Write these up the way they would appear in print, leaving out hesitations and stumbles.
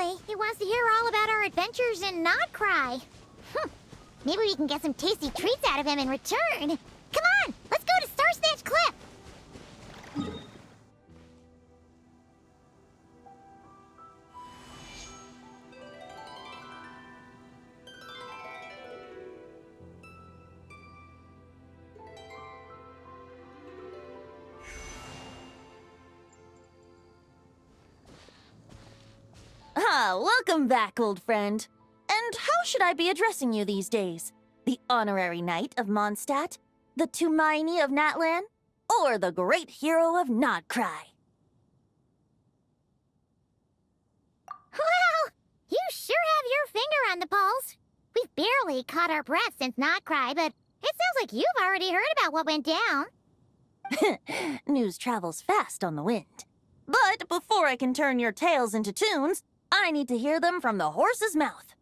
Apparently, he wants to hear all about our adventures and not cry. Maybe we can get some tasty treats out of him in return. Come on, let's go to Star Snatch Cliff. Welcome back, old friend. And how should I be addressing you these days? The honorary knight of Mondstadt? The Tumaini of Natlan? Or the great hero of Nodcry? Well, you sure have your finger on the pulse. We've barely caught our breath since Nodcry, but it sounds like you've already heard about what went down. News travels fast on the wind. But before I can turn your tales into tunes, I need to hear them from the horse's mouth.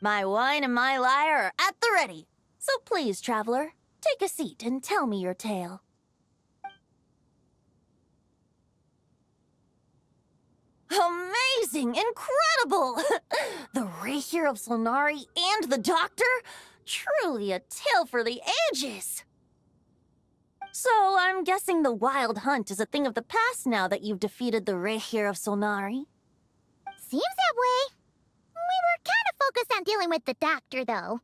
My wine and my lyre are at the ready. So please, traveler, take a seat and tell me your tale. Amazing! Incredible! The Rahier of Solnari and the Doctor? Truly a tale for the ages! So, I'm guessing the Wild Hunt is a thing of the past now that you've defeated the Rahier of Solnari? Seems that way. We were kind of focused on dealing with the Doctor, though.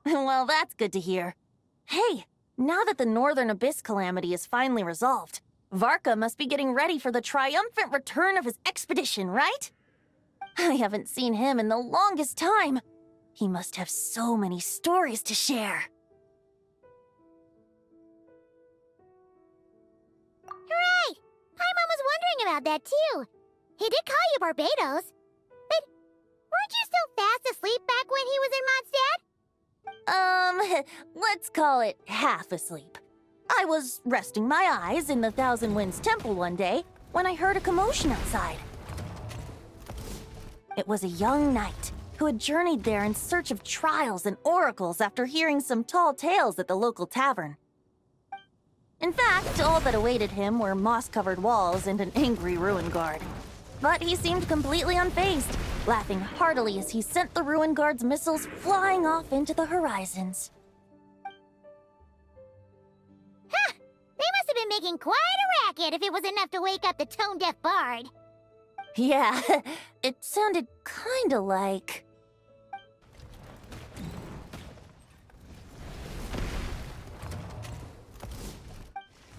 Well, that's good to hear. Hey, now that the Northern Abyss calamity is finally resolved, Varka must be getting ready for the triumphant return of his expedition, right? I haven't seen him in the longest time. He must have so many stories to share. Hooray! Paimon was wondering about that, too. He did call you Barbados. But weren't you still fast asleep back when he was in Mondstadt? Let's call it half asleep. I was resting my eyes in the Thousand Winds Temple one day when I heard a commotion outside. It was a young knight who had journeyed there in search of trials and oracles after hearing some tall tales at the local tavern. In fact, all that awaited him were moss-covered walls and an angry ruin guard. But he seemed completely unfazed, laughing heartily as he sent the ruin guard's missiles flying off into the horizons. Ha! They must have been making quite a racket if it was enough to wake up the tone-deaf bard. Yeah, it sounded kinda like...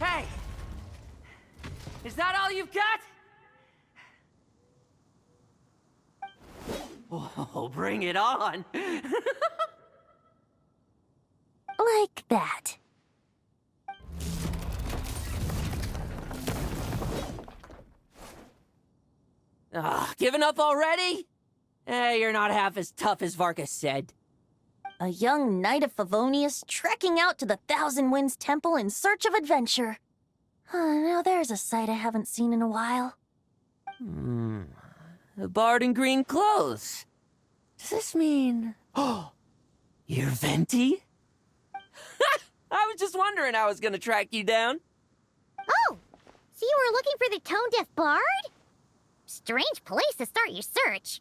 Hey! Is that all you've got? Oh, bring it on! like that. Giving up already? You're not half as tough as VARKAS said. A young knight of Favonius trekking out to the Thousand Winds Temple in search of adventure. Now there's a sight I haven't seen in a while. A bard in green clothes. Does this mean... Oh, you're Venti? I was just wondering how I was gonna track you down. Oh, so you were looking for the tone-deaf bard? Strange place to start your search.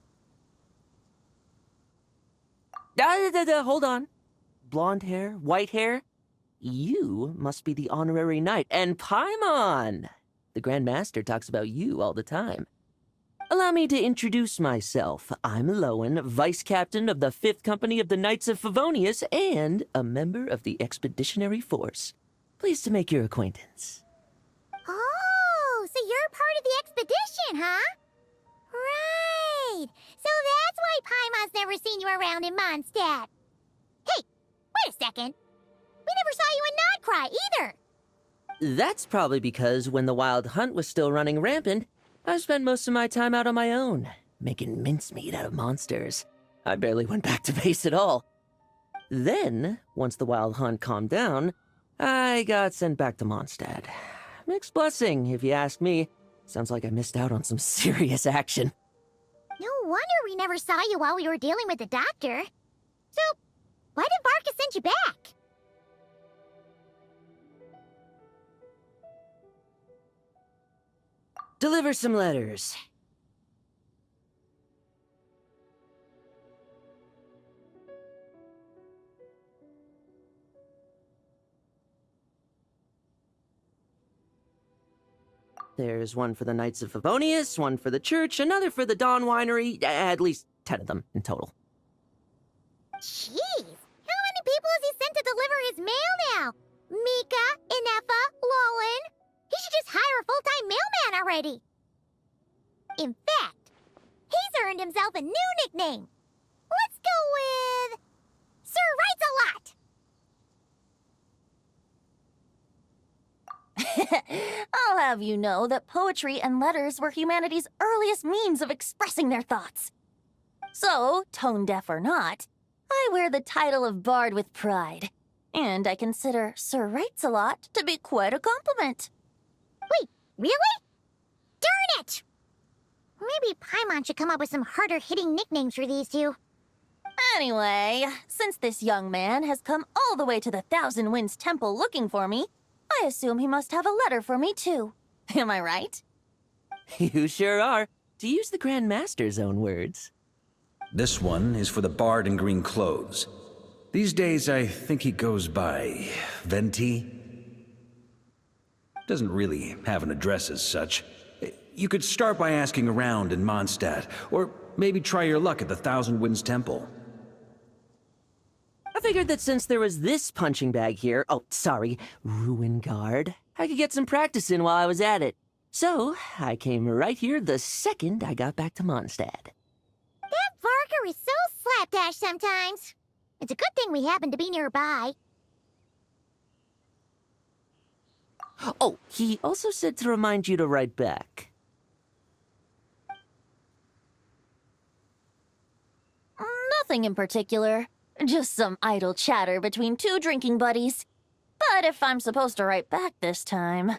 Hold on. Blonde hair, white hair? You must be the honorary knight. And Paimon! The Grand Master talks about you all the time. Allow me to introduce myself. I'm Lowen, Vice Captain of the 5th Company of the Knights of Favonius and a member of the Expeditionary Force. Pleased to make your acquaintance. Oh, so you're part of the expedition, huh? Right. So that's why Paimon's never seen you around in Mondstadt. Hey, wait a second. We never saw you in Nodcry either. That's probably because when the Wild Hunt was still running rampant, I spent most of my time out on my own, making mincemeat out of monsters. I barely went back to base at all. Then, once the Wild Hunt calmed down, I got sent back to Mondstadt. Mixed blessing, if you ask me. Sounds like I missed out on some serious action. No wonder we never saw you while we were dealing with the Doctor. So, why did VARKAS send you back? Deliver some letters. There's one for the Knights of Favonius, one for the church, another for the Dawn Winery, at least 10 of them in total. Jeez, how many people has he sent to deliver his mail now? Mika, Inefa, Lolan. He should just hire a full-time mailman already. In fact, he's earned himself a new nickname. Let's go with Sir Writes-A-Lot. I'll have you know that poetry and letters were humanity's earliest means of expressing their thoughts. So, tone-deaf or not, I wear the title of Bard with pride. And I consider Sir Writes-A-Lot to be quite a compliment. Wait, really? Darn it! Maybe Paimon should come up with some harder-hitting nicknames for these two. Anyway, since this young man has come all the way to the Thousand Winds Temple looking for me, I assume he must have a letter for me too. Am I right? You sure are, to use the Grand Master's own words. This one is for the Bard in green clothes. These days, I think he goes by Venti. Doesn't really have an address as such. You could start by asking around in Mondstadt, or maybe try your luck at the Thousand Winds Temple. I figured that since there was this punching bag here, Ruin Guard, I could get some practice in while I was at it. So, I came right here the second I got back to Mondstadt. That Varka is so slapdash sometimes. It's a good thing we happen to be nearby. Oh, he also said to remind you to write back. Nothing in particular. Just some idle chatter between two drinking buddies. But if I'm supposed to write back this time...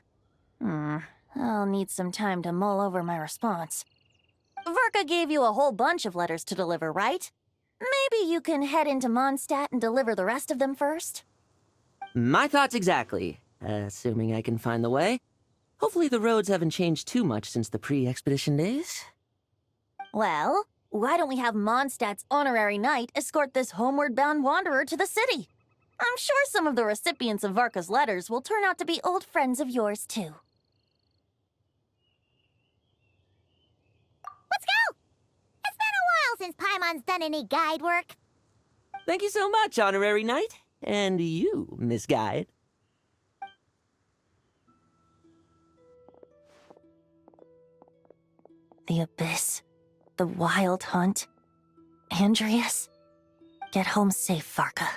I'll need some time to mull over my response. Varka gave you a whole bunch of letters to deliver, right? Maybe you can head into Mondstadt and deliver the rest of them first? My thoughts exactly, assuming I can find the way. Hopefully the roads haven't changed too much since the pre-expedition days. Well, why don't we have Mondstadt's honorary knight escort this homeward-bound wanderer to the city? I'm sure some of the recipients of Varka's letters will turn out to be old friends of yours, too. Let's go! It's been a while since Paimon's done any guide work. Thank you so much, Honorary Knight. And you, Miss Guide. The Abyss. The Wild Hunt. Andreas. Get home safe, Varka.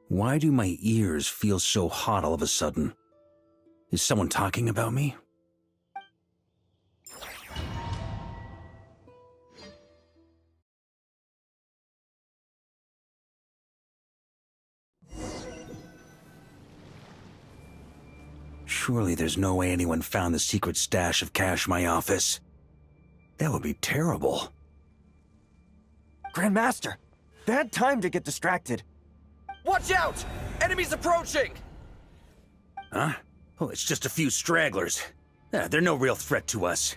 Why do my ears feel so hot all of a sudden? Is someone talking about me? Surely there's no way anyone found the secret stash of cash in my office. That would be terrible. Grandmaster, bad time to get distracted. Watch out! Enemies approaching! Huh? Oh, it's just a few stragglers. They're no real threat to us.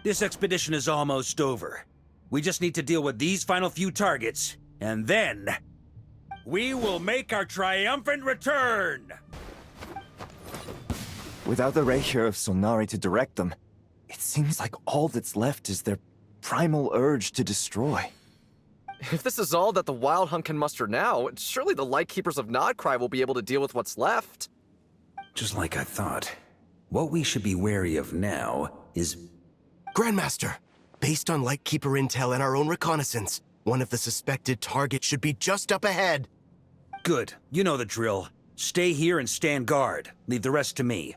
This expedition is almost over. We just need to deal with these final few targets, and then... we will make our triumphant return! Without the Rapier of Solnari to direct them, it seems like all that's left is their primal urge to destroy. If this is all that the Wild Hunt can muster now, surely the Lightkeepers of Nodcry will be able to deal with what's left. Just like I thought. What we should be wary of now is... Grandmaster, based on Lightkeeper intel and our own reconnaissance, one of the suspected targets should be just up ahead. Good. You know the drill. Stay here and stand guard. Leave the rest to me.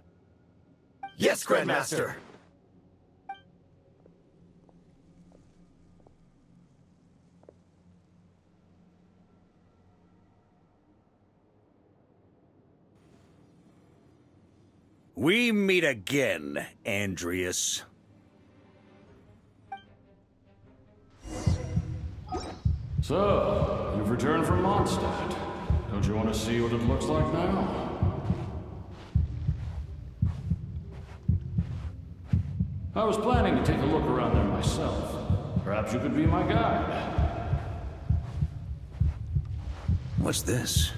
Yes, Grandmaster! We meet again, Andreas. So, you've returned from Mondstadt. Don't you want to see what it looks like now? I was planning to take a look around there myself. Perhaps you could be my guide. What's this?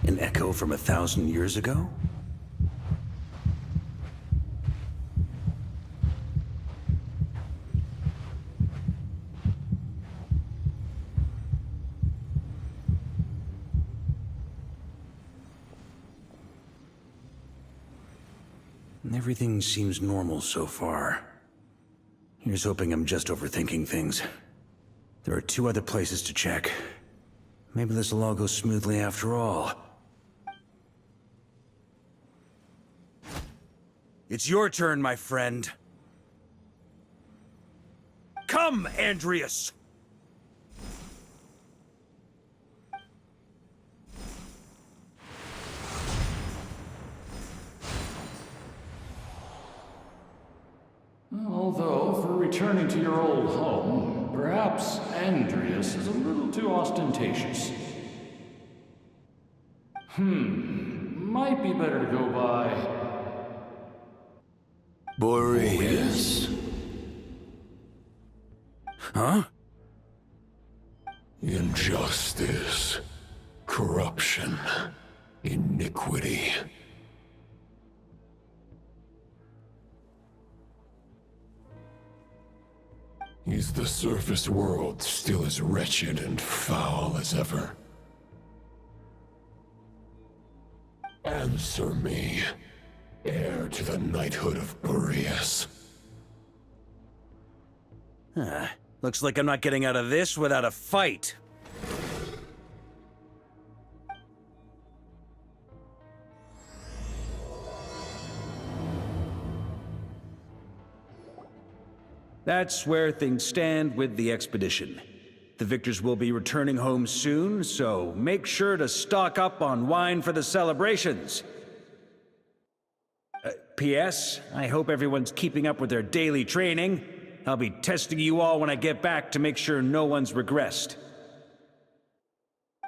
An echo from 1,000 years ago? Everything seems normal so far. Here's hoping I'm just overthinking things. There are 2 other places to check. Maybe this will all go smoothly after all. It's your turn, my friend. Come, Andreas! Although, for returning to your old home, perhaps Andreas is a little too ostentatious. Might be better to go by... Boreas. Huh? Injustice. Corruption. Iniquity. Is the surface world still as wretched and foul as ever? Answer me, heir to the knighthood of Boreas. Looks like I'm not getting out of this without a fight. That's where things stand with the expedition. The victors will be returning home soon, so make sure to stock up on wine for the celebrations. P.S. I hope everyone's keeping up with their daily training. I'll be testing you all when I get back to make sure no one's regressed.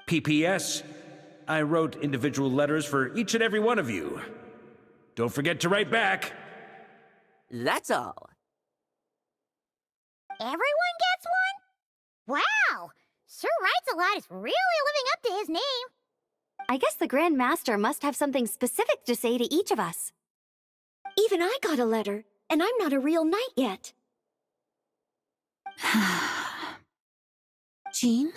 P.P.S. I wrote individual letters for each and every one of you. Don't forget to write back. That's all. Everyone gets one? Wow! Sir Writes a Lot is really living up to his name. I guess the Grand Master must have something specific to say to each of us. Even I got a letter, and I'm not a real knight yet. Jean?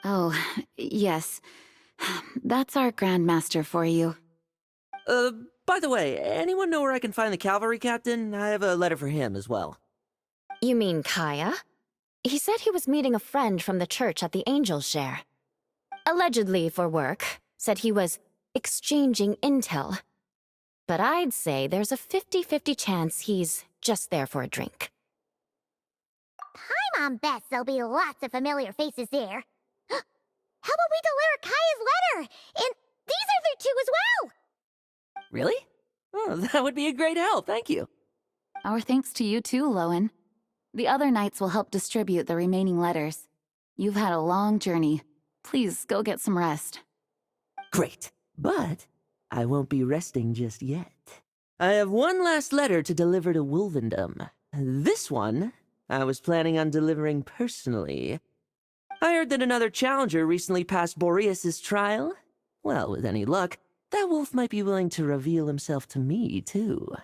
Oh, yes. That's our Grand Master for you. By the way, anyone know where I can find the cavalry captain? I have a letter for him as well. You mean Kaya? He said he was meeting a friend from the church at the Angel's Share. Allegedly for work. Said he was exchanging intel. But I'd say there's a 50-50 chance he's just there for a drink. Paimon bets there'll be lots of familiar faces there. How about we deliver Kaya's letter? And these other 2 as well! Really? Oh, that would be a great help, thank you. Our thanks to you too, Lowen. The other knights will help distribute the remaining letters. You've had a long journey. Please go get some rest. Great, but I won't be resting just yet. I have one last letter to deliver to Wolvendom. This one, I was planning on delivering personally. I heard that another challenger recently passed Boreas' trial. Well, with any luck, that wolf might be willing to reveal himself to me, too.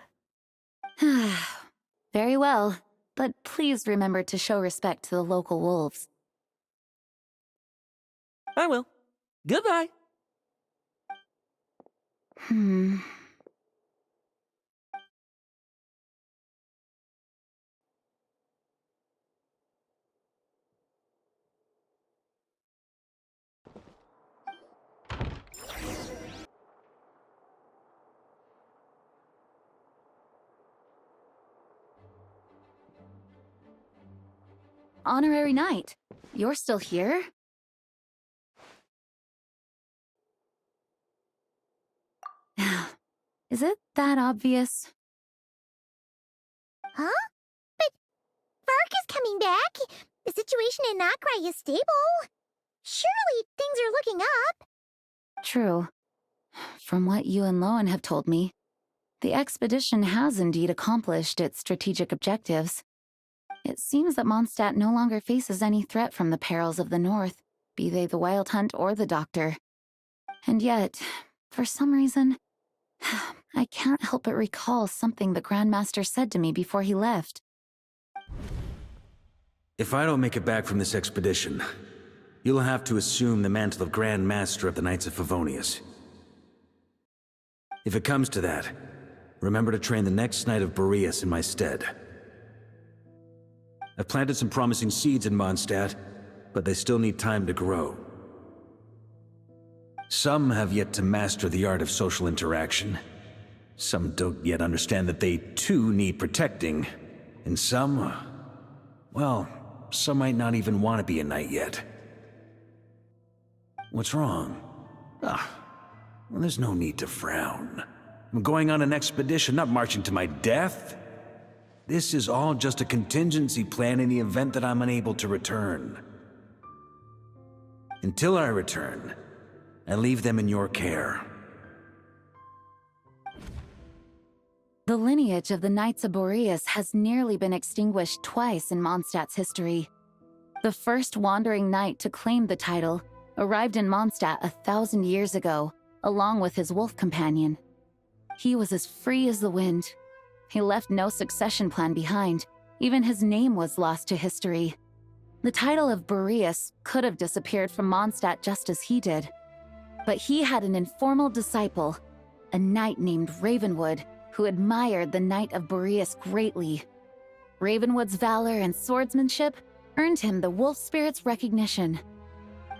Very well, but please remember to show respect to the local wolves. I will. Goodbye. Honorary Knight, you're still here? Is it that obvious? Huh? But VARKAS coming back. The situation in Nokrai is stable. Surely things are looking up. True. From what you and Lowen have told me, the expedition has indeed accomplished its strategic objectives. It seems that Mondstadt no longer faces any threat from the perils of the North, be they the Wild Hunt or the Doctor. And yet, for some reason, I can't help but recall something the Grandmaster said to me before he left. If I don't make it back from this expedition, you'll have to assume the mantle of Grand Master of the Knights of Favonius. If it comes to that, remember to train the next Knight of Boreas in my stead. I've planted some promising seeds in Mondstadt, but they still need time to grow. Some have yet to master the art of social interaction. Some don't yet understand that they too need protecting. And some, well, some might not even want to be a knight yet. What's wrong? Well, there's no need to frown. I'm going on an expedition, not marching to my death. This is all just a contingency plan in the event that I'm unable to return. Until I return, I leave them in your care. The lineage of the Knights of Boreas has nearly been extinguished twice in Mondstadt's history. The first wandering knight to claim the title arrived in Mondstadt 1,000 years ago, along with his wolf companion. He was as free as the wind. He left no succession plan behind. Even his name was lost to history. The title of Boreas could have disappeared from Mondstadt just as he did. But he had an informal disciple, a knight named Ravenwood, who admired the Knight of Boreas greatly. Ravenwood's valor and swordsmanship earned him the wolf spirit's recognition.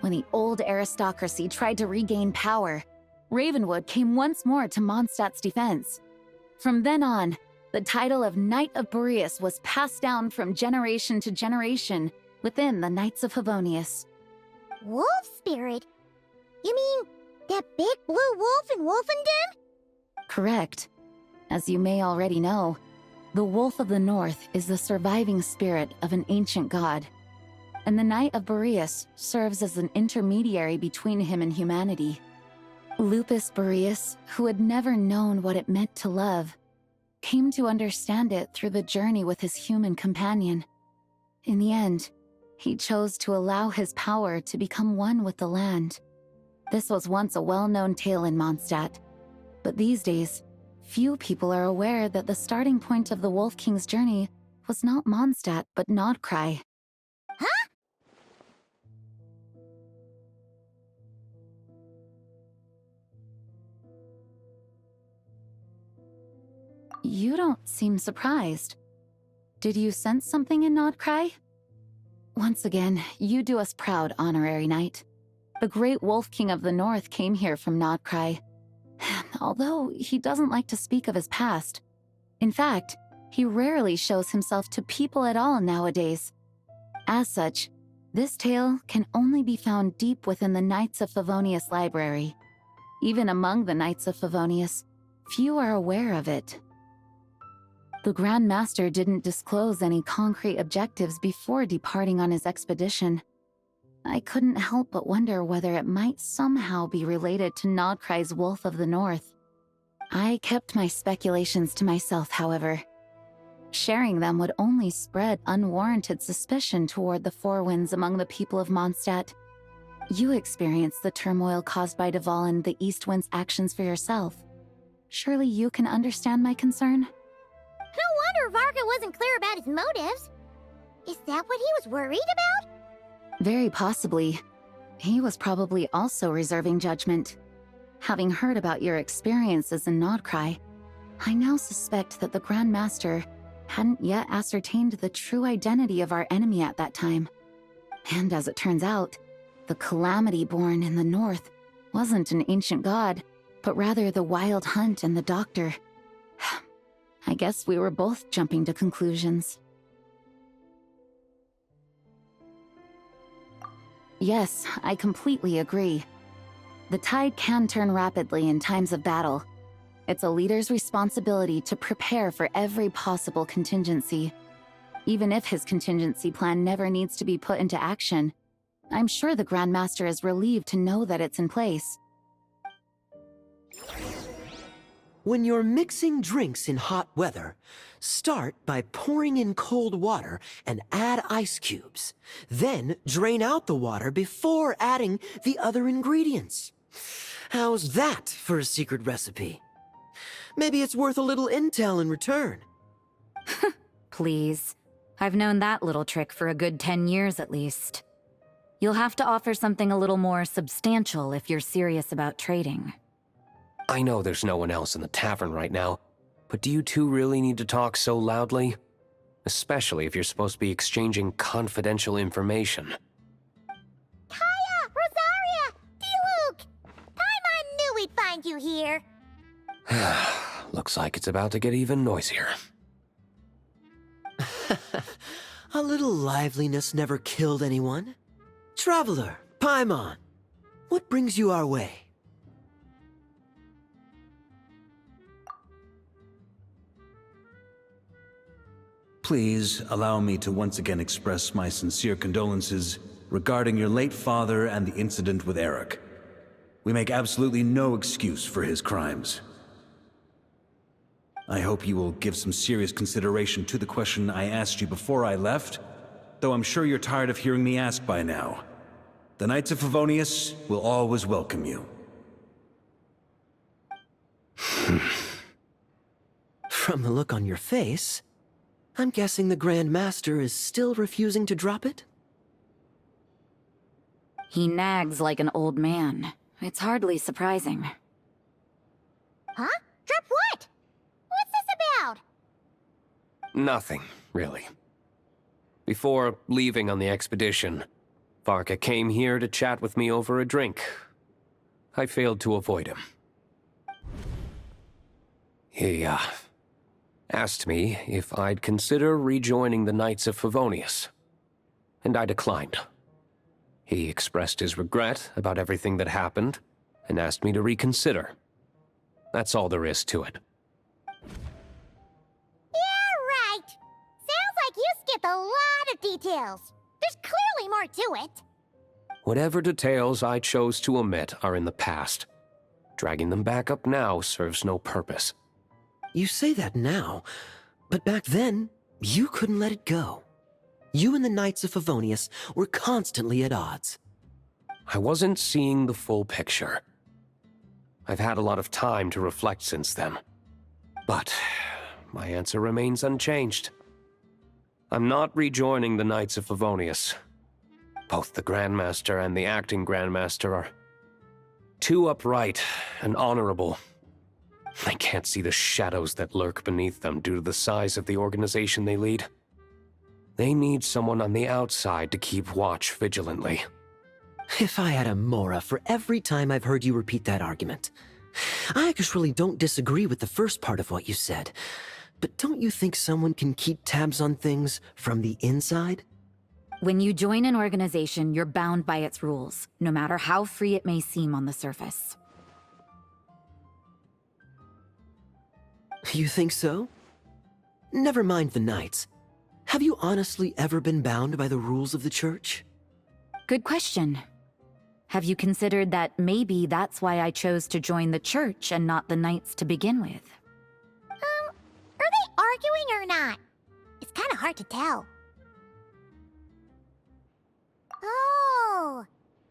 When the old aristocracy tried to regain power, Ravenwood came once more to Mondstadt's defense. From then on, the title of Knight of Boreas was passed down from generation to generation within the Knights of Favonius. Wolf spirit? You mean that big blue wolf in Wolfenden? Correct. As you may already know, the Wolf of the North is the surviving spirit of an ancient god, and the Knight of Boreas serves as an intermediary between him and humanity. Lupus Boreas, who had never known what it meant to love, came to understand it through the journey with his human companion. In the end, he chose to allow his power to become one with the land. This was once a well-known tale in Mondstadt, but these days, few people are aware that the starting point of the Wolf King's journey was not Mondstadt, but Nodcry. Huh? You don't seem surprised. Did you sense something in Nodcry? Once again, you do us proud, Honorary Knight. The great Wolf King of the North came here from Nodcry. Although he doesn't like to speak of his past. In fact, he rarely shows himself to people at all nowadays. As such, this tale can only be found deep within the Knights of Favonius library. Even among the Knights of Favonius, few are aware of it. The Grand Master didn't disclose any concrete objectives before departing on his expedition. I couldn't help but wonder whether it might somehow be related to Nodcry's Wolf of the North. I kept my speculations to myself, however. Sharing them would only spread unwarranted suspicion toward the Four Winds among the people of Mondstadt. You experienced the turmoil caused by Duval and the East Wind's actions for yourself. Surely you can understand my concern? No wonder Varka wasn't clear about his motives. Is that what he was worried about? Very possibly. He was probably also reserving judgment. Having heard about your experiences in Nodcry, I now suspect that the Grand Master hadn't yet ascertained the true identity of our enemy at that time. And as it turns out, the Calamity born in the North wasn't an ancient god, but rather the Wild Hunt and the Doctor. I guess we were both jumping to conclusions. Yes, I completely agree. The tide can turn rapidly in times of battle. It's a leader's responsibility to prepare for every possible contingency. Even if his contingency plan never needs to be put into action, I'm sure the Grandmaster is relieved to know that it's in place. When you're mixing drinks in hot weather, start by pouring in cold water and add ice cubes. Then drain out the water before adding the other ingredients. How's that for a secret recipe? Maybe it's worth a little intel in return. Please. I've known that little trick for a good 10 years at least. You'll have to offer something a little more substantial if you're serious about trading. I know there's no one else in the tavern right now, but do you two really need to talk so loudly? Especially if you're supposed to be exchanging confidential information. Kaya! Rosaria! Diluc! Paimon knew we'd find you here. Looks like it's about to get even noisier. A little liveliness never killed anyone. Traveler, Paimon, what brings you our way? Please allow me to once again express my sincere condolences regarding your late father and the incident with Eric. We make absolutely no excuse for his crimes. I hope you will give some serious consideration to the question I asked you before I left, though I'm sure you're tired of hearing me ask by now. The Knights of Favonius will always welcome you. From the look on your face, I'm guessing the Grand Master is still refusing to drop it? He nags like an old man. It's hardly surprising. Huh? Drop what? What's this about? Nothing, really. Before leaving on the expedition, Varka came here to chat with me over a drink. I failed to avoid him. He, asked me if I'd consider rejoining the Knights of Favonius, and I declined. He expressed his regret about everything that happened, and asked me to reconsider. That's all there is to it. Yeah, right. Sounds like you skipped a lot of details. There's clearly more to it. Whatever details I chose to omit are in the past. Dragging them back up now serves no purpose. You say that now, but back then, you couldn't let it go. You and the Knights of Favonius were constantly at odds. I wasn't seeing the full picture. I've had a lot of time to reflect since then. But my answer remains unchanged. I'm not rejoining the Knights of Favonius. Both the Grandmaster and the acting Grandmaster are too upright and honorable. I can't see the shadows that lurk beneath them due to the size of the organization they lead. They need someone on the outside to keep watch vigilantly. If I had a Mora for every time I've heard you repeat that argument. I actually don't disagree with the first part of what you said, but don't you think someone can keep tabs on things from the inside? When you join an organization, you're bound by its rules, no matter how free it may seem on the surface. You think so? Never mind the Knights. Have you honestly ever been bound by the rules of the Church? Good question. Have you considered that maybe that's why I chose to join the Church and not the Knights to begin with? Are they arguing or not? It's kind of hard to tell. Oh,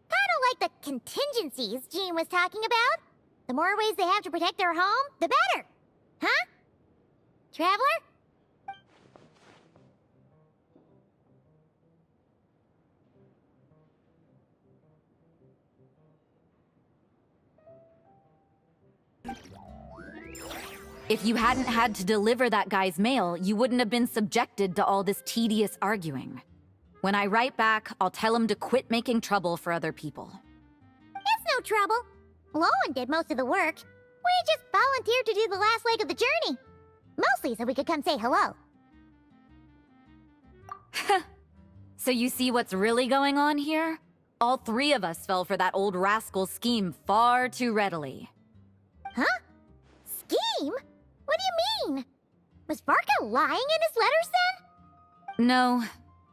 kind of like the contingencies Jean was talking about. The more ways they have to protect their home, the better. Huh? Traveler? If you hadn't had to deliver that guy's mail, you wouldn't have been subjected to all this tedious arguing. When I write back, I'll tell him to quit making trouble for other people. It's no trouble. Lowen did most of the work. We just volunteered to do the last leg of the journey. Mostly so we could come say hello. So you see what's really going on here? All three of us fell for that old rascal's scheme far too readily. Huh? Scheme? What do you mean? Was Varka lying in his letters then? No.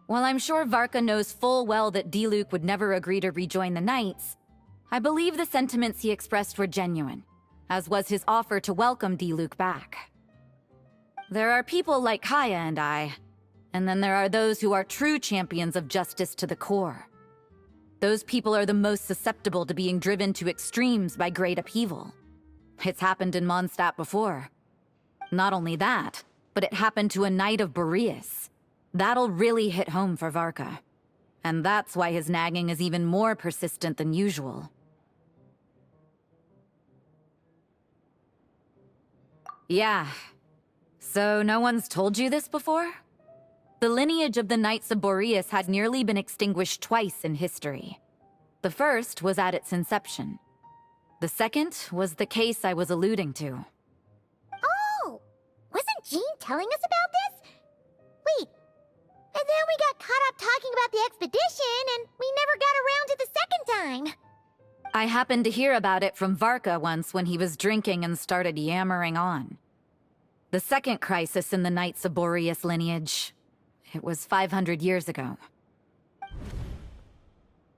While I'm sure Varka knows full well that Diluc would never agree to rejoin the Knights, I believe the sentiments he expressed were genuine, as was his offer to welcome Diluc back. There are people like Kaya and I, and then there are those who are true champions of justice to the core. Those people are the most susceptible to being driven to extremes by great upheaval. It's happened in Mondstadt before. Not only that, but it happened to a Knight of Boreas. That'll really hit home for Varka. And that's why his nagging is even more persistent than usual. Yeah. So no one's told you this before? The lineage of the Knights of Boreas had nearly been extinguished twice in history. The first was at its inception. The second was the case I was alluding to. Oh! Wasn't Jean telling us about this? Wait, and then we got caught up talking about the expedition, and we never got around to the second time. I happened to hear about it from Varka once when he was drinking and started yammering on. The second crisis in the Knights of Boreas lineage. It was 500 years ago.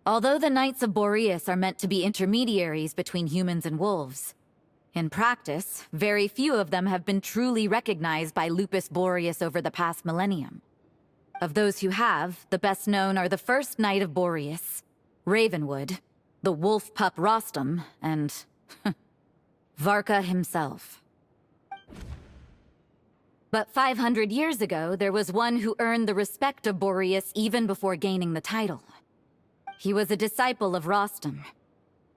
Although the Knights of Boreas are meant to be intermediaries between humans and wolves, in practice, very few of them have been truly recognized by Lupus Boreas over the past millennium. Of those who have, the best known are the first Knight of Boreas, Ravenwood, the wolf pup Rostam, and Varka himself. But 500 years ago, there was one who earned the respect of Boreas even before gaining the title. He was a disciple of Rostam.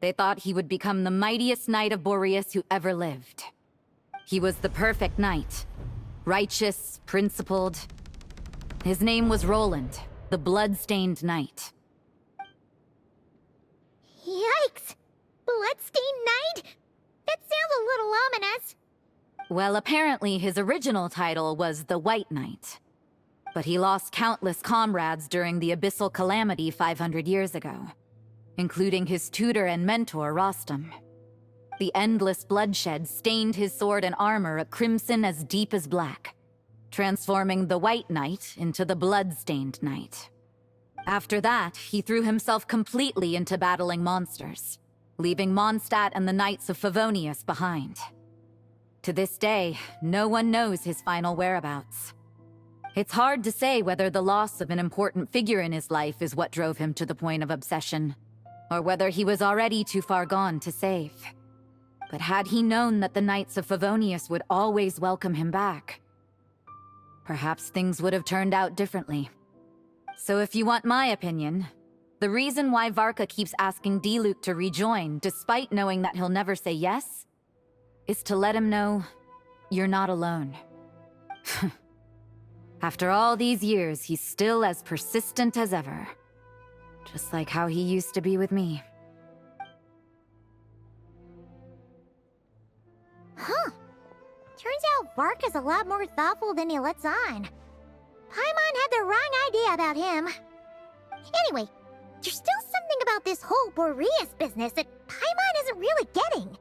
They thought he would become the mightiest Knight of Boreas who ever lived. He was the perfect knight. Righteous, principled. His name was Roland, the blood-stained knight. Yikes! Bloodstained Knight? That sounds a little ominous. Well, apparently his original title was the White Knight. But he lost countless comrades during the Abyssal Calamity 500 years ago, including his tutor and mentor, Rostam. The endless bloodshed stained his sword and armor a crimson as deep as black, transforming the White Knight into the Blood-Stained Knight. After that, he threw himself completely into battling monsters, leaving Mondstadt and the Knights of Favonius behind. To this day, no one knows his final whereabouts. It's hard to say whether the loss of an important figure in his life is what drove him to the point of obsession, or whether he was already too far gone to save. But had he known that the Knights of Favonius would always welcome him back, perhaps things would have turned out differently. So if you want my opinion, the reason why Varka keeps asking Diluc to rejoin, despite knowing that he'll never say yes, is to let him know you're not alone. After all these years, he's still as persistent as ever. Just like how he used to be with me. Huh. Turns out Varka's a lot more thoughtful than he lets on. Paimon had the wrong idea about him. Anyway, there's still something about this whole Boreas business that Paimon isn't really getting.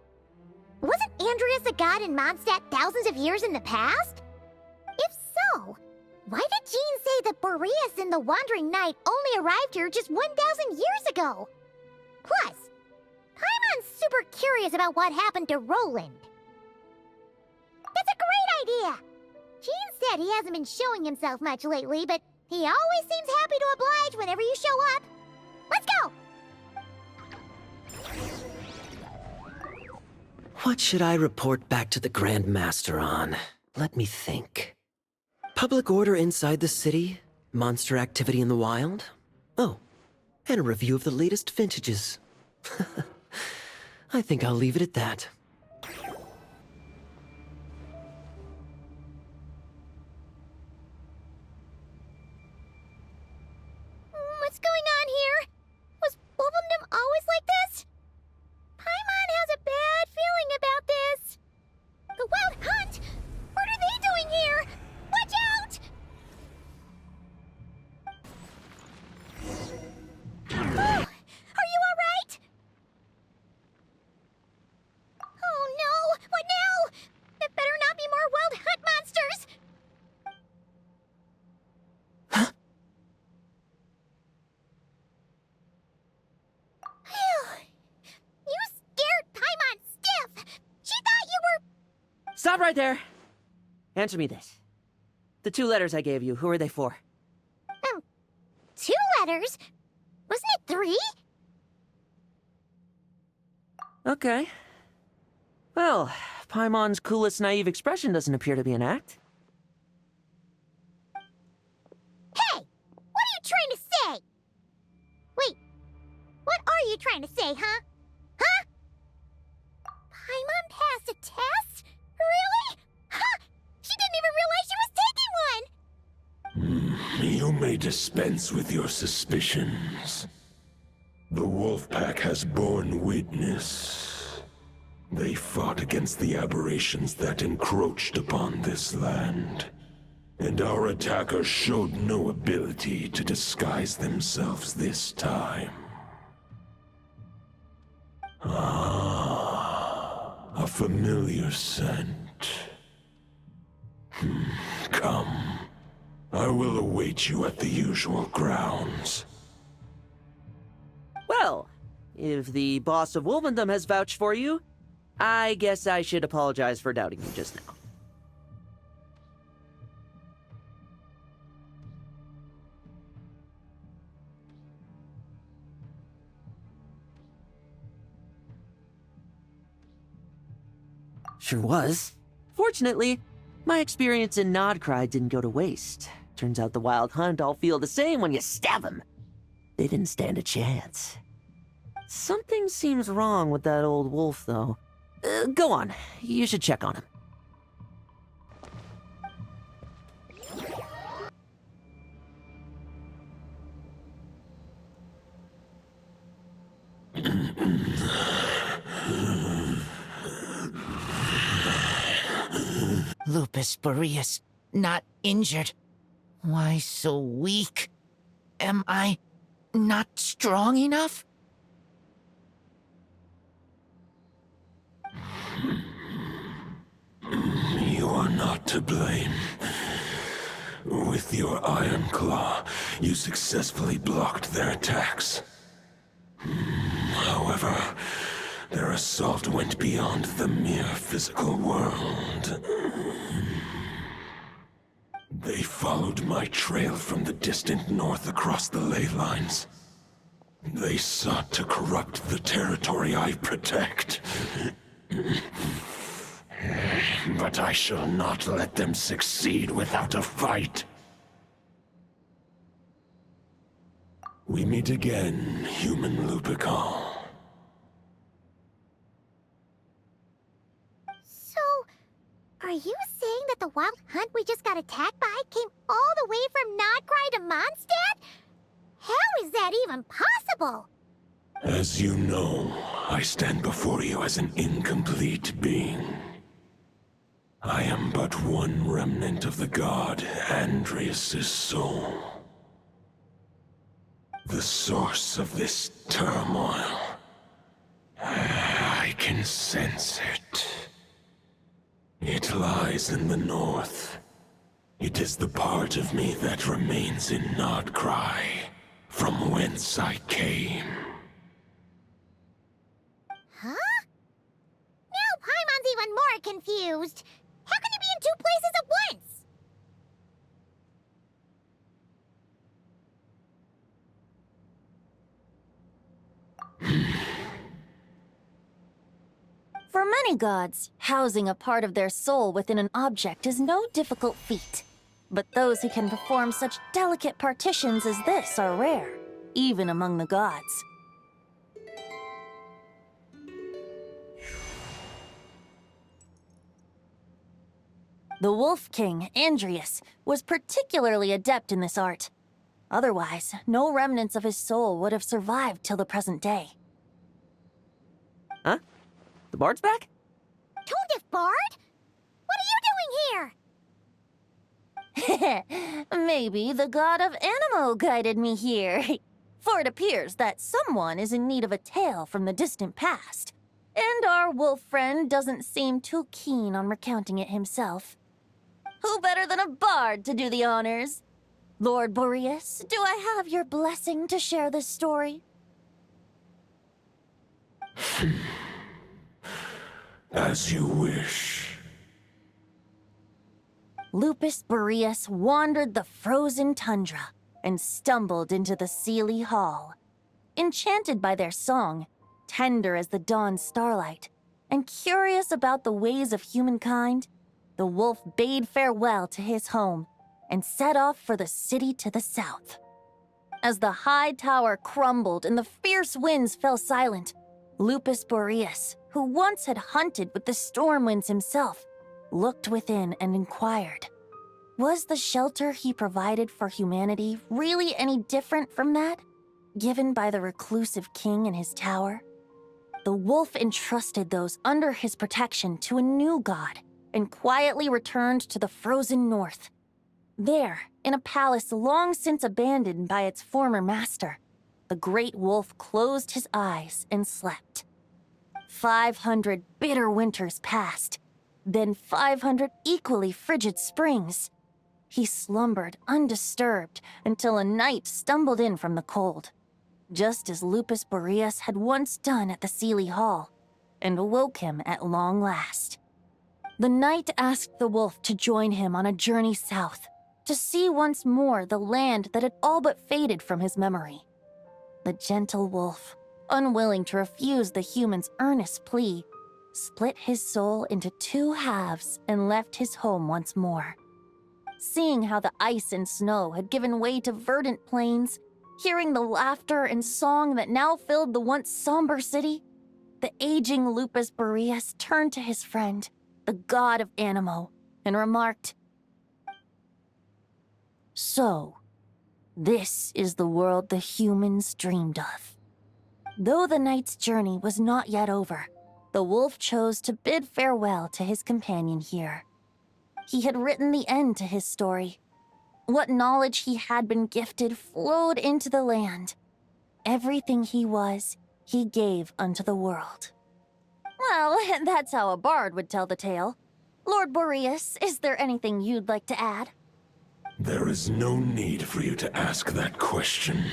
Wasn't Andreas a god in Mondstadt thousands of years in the past? If so, why did Jean say that Boreas and the Wandering Knight only arrived here just 1,000 years ago? Plus, Paimon's super curious about what happened to Roland. That's a great idea! Jean said he hasn't been showing himself much lately, but he always seems happy to oblige whenever you show up. Let's go! What should I report back to the Grand Master on? Let me think. Public order inside the city? Monster activity in the wild? Oh, and a review of the latest vintages. I think I'll leave it at that. What's going on here? Was Wolfendom always like this? Paimon has a bad feeling about this. The Wild Hunt? What are they doing here? Watch out! Oh, are you all right? Stop right there! Answer me this. The 2 letters I gave you, who are they for? 2 letters? Wasn't it 3? Okay. Well, Paimon's coolest naive expression doesn't appear to be an act. Hey! What are you trying to say? Wait, what are you trying to say, huh? Huh? Paimon passed a test? Really? Huh! She didn't even realize she was taking one! You may dispense with your suspicions. The wolf pack has borne witness. They fought against the aberrations that encroached upon this land. And our attackers showed no ability to disguise themselves this time. A familiar scent. Come. I will await you at the usual grounds. Well, if the boss of Wolvendom has vouched for you, I guess I should apologize for doubting you just now. Sure was. Fortunately, my experience in Nodcry didn't go to waste. Turns out the Wild Hunt all feel the same when you stab them. They didn't stand a chance. Something seems wrong with that old wolf, though. Go on. You should check on him. Lupus Boreas, not injured. Why so weak? Am I not strong enough? You are not to blame. With your Iron Claw, you successfully blocked their attacks. However, their assault went beyond the mere physical world. They followed my trail from the distant north across the ley lines. They sought to corrupt the territory I protect. But I shall not let them succeed without a fight. We meet again, human Lupical. So, are you saying that the Wild Hunt we just got attacked by came all the way from Nodcry to Mondstadt? How is that even possible? As you know, I stand before you as an incomplete being. I am but one remnant of the god Andrias' soul. The source of this turmoil. I can sense it. It lies in the north. It is the part of me that remains in Nodcry, from whence I came. Huh? Now Paimon's even more confused. How can you be in 2 places at once? For many gods, housing a part of their soul within an object is no difficult feat. But those who can perform such delicate partitions as this are rare, even among the gods. The Wolf King, Andrias, was particularly adept in this art. Otherwise, no remnants of his soul would have survived till the present day. Huh? The bard's back? Toadif Bard? What are you doing here? Maybe the god of Animo guided me here. For it appears that someone is in need of a tale from the distant past. And our wolf friend doesn't seem too keen on recounting it himself. Who better than a bard to do the honors? Lord Boreas, do I have your blessing to share this story? As you wish. Lupus Boreas wandered the frozen tundra and stumbled into the Seelie Hall. Enchanted by their song, tender as the dawn starlight, and curious about the ways of humankind, the wolf bade farewell to his home and set off for the city to the south. As the high tower crumbled and the fierce winds fell silent, Lupus Boreas, who once had hunted with the storm winds himself, looked within and inquired, was the shelter he provided for humanity really any different from that given by the reclusive king in his tower? The wolf entrusted those under his protection to a new god and quietly returned to the frozen north. There, in a palace long since abandoned by its former master, the great wolf closed his eyes and slept. 500 bitter winters passed, then 500 equally frigid springs. He slumbered undisturbed until a night stumbled in from the cold, just as Lupus Boreas had once done at the Seelie Hall, and awoke him at long last. The night asked the wolf to join him on a journey south, to see once more the land that had all but faded from his memory. The gentle wolf, unwilling to refuse the human's earnest plea, split his soul into two halves and left his home once more. Seeing how the ice and snow had given way to verdant plains, hearing the laughter and song that now filled the once somber city, the aging Lupus Boreas turned to his friend, the god of Animo, and remarked, "So, this is the world the humans dreamed of." Though the night's journey was not yet over, the wolf chose to bid farewell to his companion here. He had written the end to his story. What knowledge he had been gifted flowed into the land. Everything he was, he gave unto the world. Well, that's how a bard would tell the tale. Lord Boreas, is there anything you'd like to add? There is no need for you to ask that question.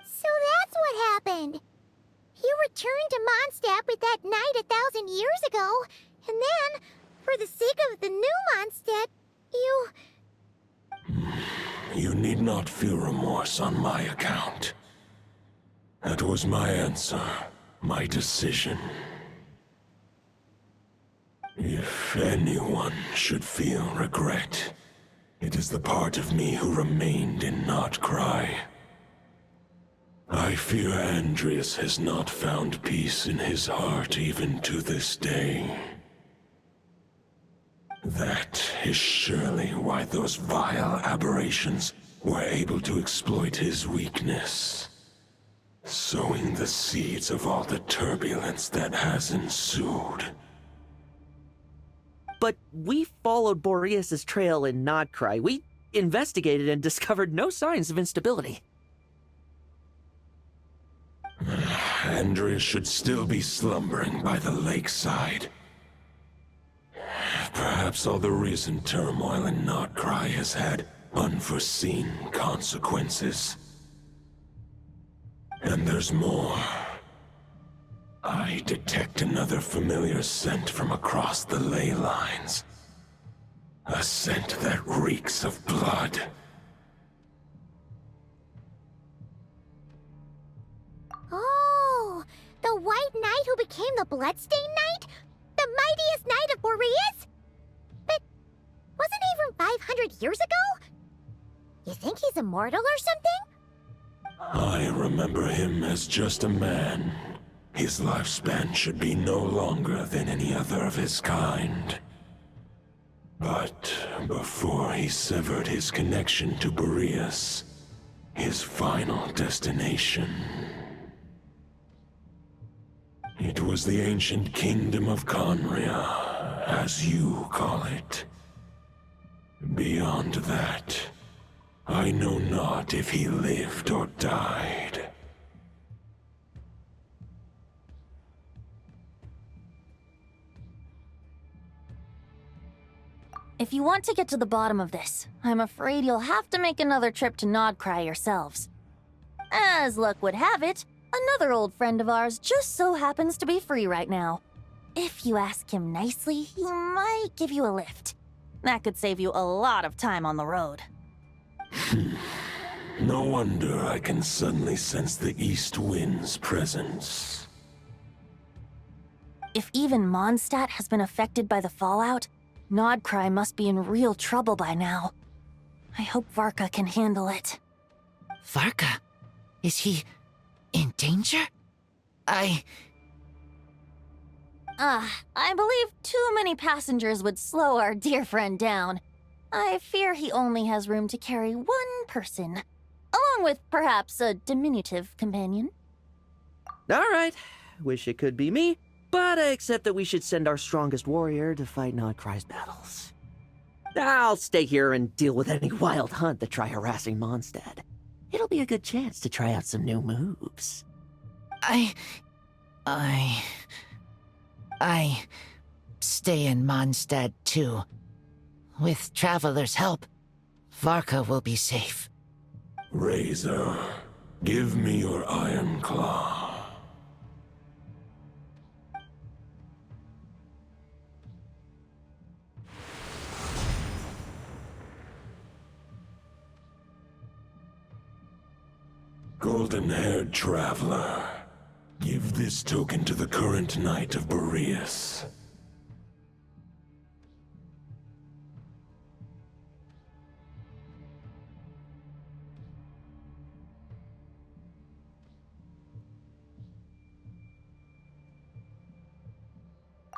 So that's what happened. You returned to Mondstadt with that knight 1,000 years ago, and then, for the sake of the new Mondstadt, you... You need not feel remorse on my account. That was my answer, my decision. If anyone should feel regret, it is the part of me who remained in Notcry. I fear Andreas has not found peace in his heart even to this day. That is surely why those vile aberrations were able to exploit his weakness, sowing the seeds of all the turbulence that has ensued. But we followed Boreas' trail in Nodcry. We investigated and discovered no signs of instability. Andreas should still be slumbering by the lakeside. Perhaps all the recent turmoil in Notcry has had unforeseen consequences. And there's more. I detect another familiar scent from across the ley lines. A scent that reeks of blood. Oh, the White Knight who became the Bloodstained Knight? The mightiest knight of Boreas? But wasn't he from 500 years ago? You think he's immortal or something? I remember him as just a man. His lifespan should be no longer than any other of his kind. But before he severed his connection to Boreas, his final destination, it was the ancient kingdom of Conria, as you call it. Beyond that, I know not if he lived or died. If you want to get to the bottom of this, I'm afraid you'll have to make another trip to Nodcry yourselves. As luck would have it, another old friend of ours just so happens to be free right now. If you ask him nicely, he might give you a lift. That could save you a lot of time on the road. No wonder I can suddenly sense the east wind's presence. If even Mondstadt has been affected by the fallout, Nodcry must be in real trouble by now. I hope Varka can handle it. Varka? Is he in danger? I believe too many passengers would slow our dear friend down. I fear he only has room to carry one person, along with perhaps a diminutive companion. All right. Wish it could be me, but I accept that we should send our strongest warrior to fight Nodcry's battles. I'll stay here and deal with any wild hunt that try harassing Mondstadt. It'll be a good chance to try out some new moves. I stay in Mondstadt too. With Traveler's help, Varka will be safe. Razor, give me your iron claw. Golden-haired traveler, give this token to the current knight of Boreas.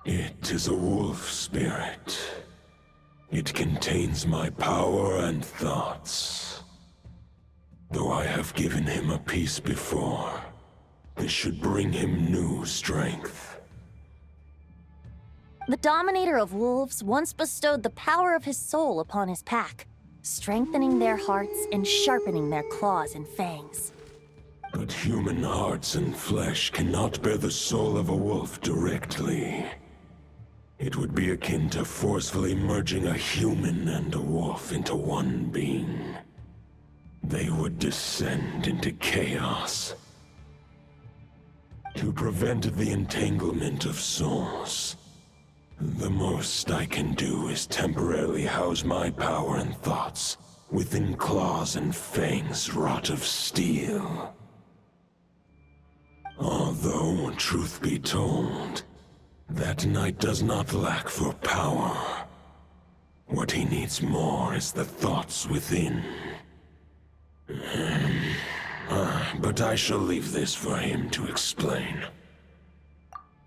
It is a wolf spirit. It contains my power and thoughts. Though I have given him a piece before, this should bring him new strength. The Dominator of Wolves once bestowed the power of his soul upon his pack, strengthening their hearts and sharpening their claws and fangs. But human hearts and flesh cannot bear the soul of a wolf directly. It would be akin to forcefully merging a human and a wolf into one being. They would descend into chaos. To prevent the entanglement of souls, the most I can do is temporarily house my power and thoughts within claws and fangs wrought of steel. Although, truth be told, that knight does not lack for power. What he needs more is the thoughts within. But I shall leave this for him to explain.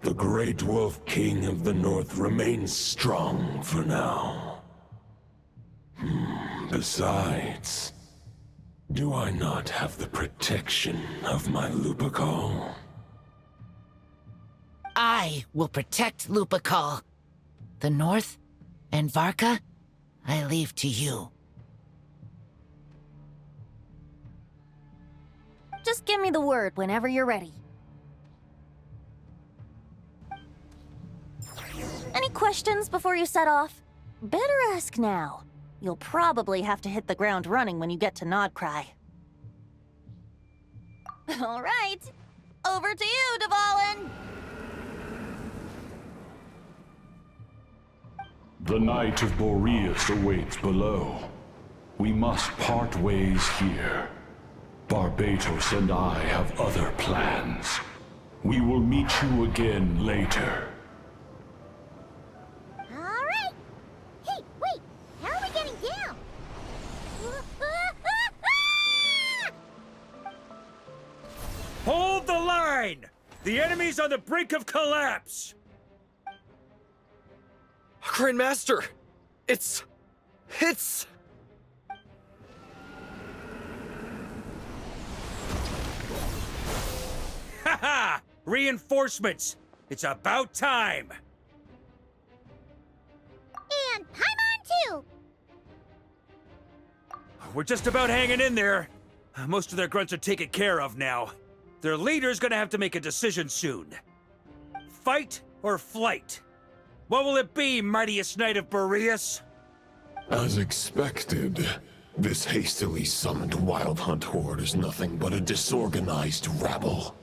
The Great Wolf King of the North remains strong for now. Besides, do I not have the protection of my Lupacol? I will protect Lupacol. The North and Varka, I leave to you. Just give me the word whenever you're ready. Any questions before you set off? Better ask now. You'll probably have to hit the ground running when you get to Nodcry. All right. Over to you, Dvalin! The Knight of Boreas awaits below. We must part ways here. Barbatos and I have other plans. We will meet you again later. All right. Hey, wait. How are we getting down? Hold the line! The enemy's on the brink of collapse! Grandmaster! It's... Ha! Reinforcements! It's about time! And Paimon too! We're just about hanging in there. Most of their grunts are taken care of now. Their leader's gonna have to make a decision soon. Fight or flight? What will it be, mightiest knight of Boreas? As expected, this hastily summoned Wild Hunt horde is nothing but a disorganized rabble.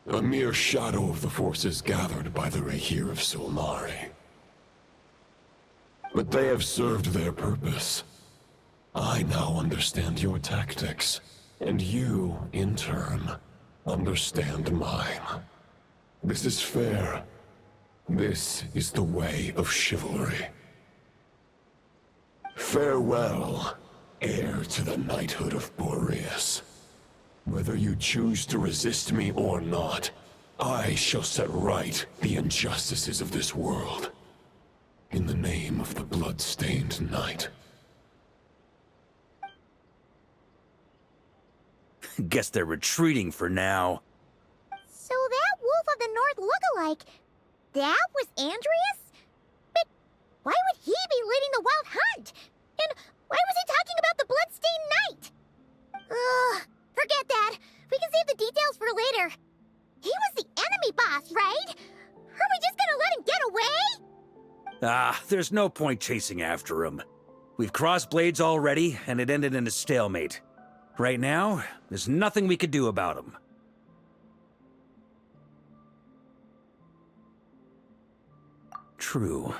A mere shadow of the forces gathered by the Rahir of Solnari. but they have served their purpose. I now understand your tactics, and you, in turn, understand mine. This is fair. This is the way of chivalry. Farewell, heir to the knighthood of Boreas. Whether you choose to resist me or not, I shall set right the injustices of this world. In the name of the blood-stained knight. Guess they're retreating for now. So that Wolf of the North lookalike, that was Andreas? But why would he be leading the wild hunt? And why was he talking about the bloodstained knight? Ugh, forget that. We can save the details for later. He was the enemy boss, right? Are we just gonna let him get away? There's no point chasing after him. We've crossed blades already, and it ended in a stalemate. Right now, there's nothing we could do about him. True.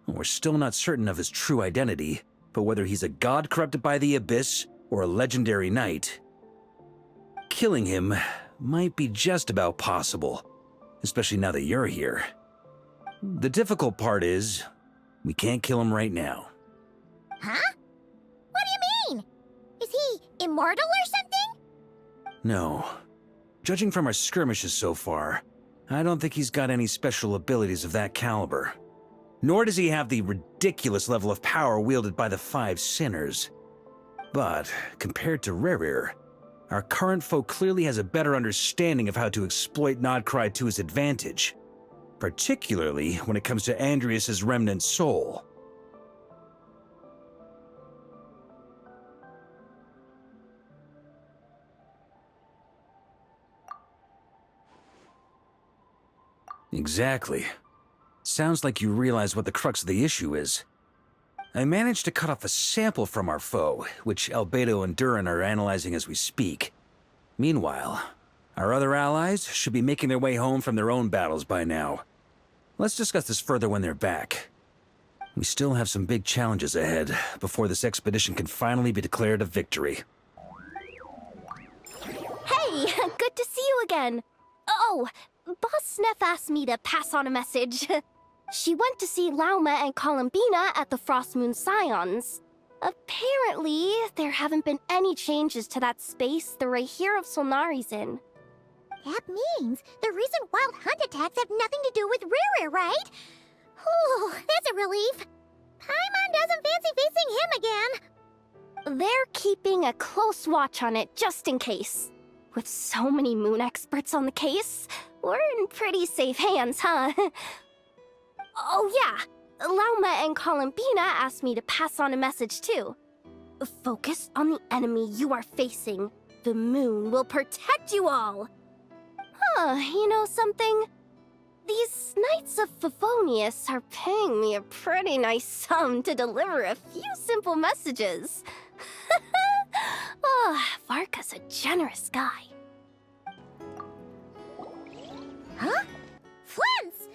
We're still not certain of his true identity, but whether he's a god corrupted by the Abyss or a legendary knight, killing him might be just about possible, especially now that you're here. The difficult part is, we can't kill him right now. Huh? What do you mean? Is he immortal or something? No. Judging from our skirmishes so far, I don't think he's got any special abilities of that caliber. Nor does he have the ridiculous level of power wielded by the Five Sinners. But, compared to Rerir, our current foe clearly has a better understanding of how to exploit Nodcry to his advantage, particularly when it comes to Andreas' remnant soul. Exactly. Sounds like you realize what the crux of the issue is. I managed to cut off a sample from our foe, which Albedo and Durin are analyzing as we speak. Meanwhile, our other allies should be making their way home from their own battles by now. Let's discuss this further when they're back. We still have some big challenges ahead before this expedition can finally be declared a victory. Hey, good to see you again. Oh, Boss Sneff asked me to pass on a message. She went to see Lauma and Columbina at the Frostmoon Scions. Apparently, there haven't been any changes to that space the Rahir of Solnari's in. That means the recent wild hunt attacks have nothing to do with Rerir, right? Whew, that's a relief. Paimon doesn't fancy facing him again. They're keeping a close watch on it just in case. With so many moon experts on the case, we're in pretty safe hands, huh? Oh yeah, Lauma and Columbina asked me to pass on a message too. Focus on the enemy you are facing. The moon will protect you all. Huh, you know something? These Knights of Favonius are paying me a pretty nice sum to deliver a few simple messages. Oh, VARKA's a generous guy. Huh? Flint's!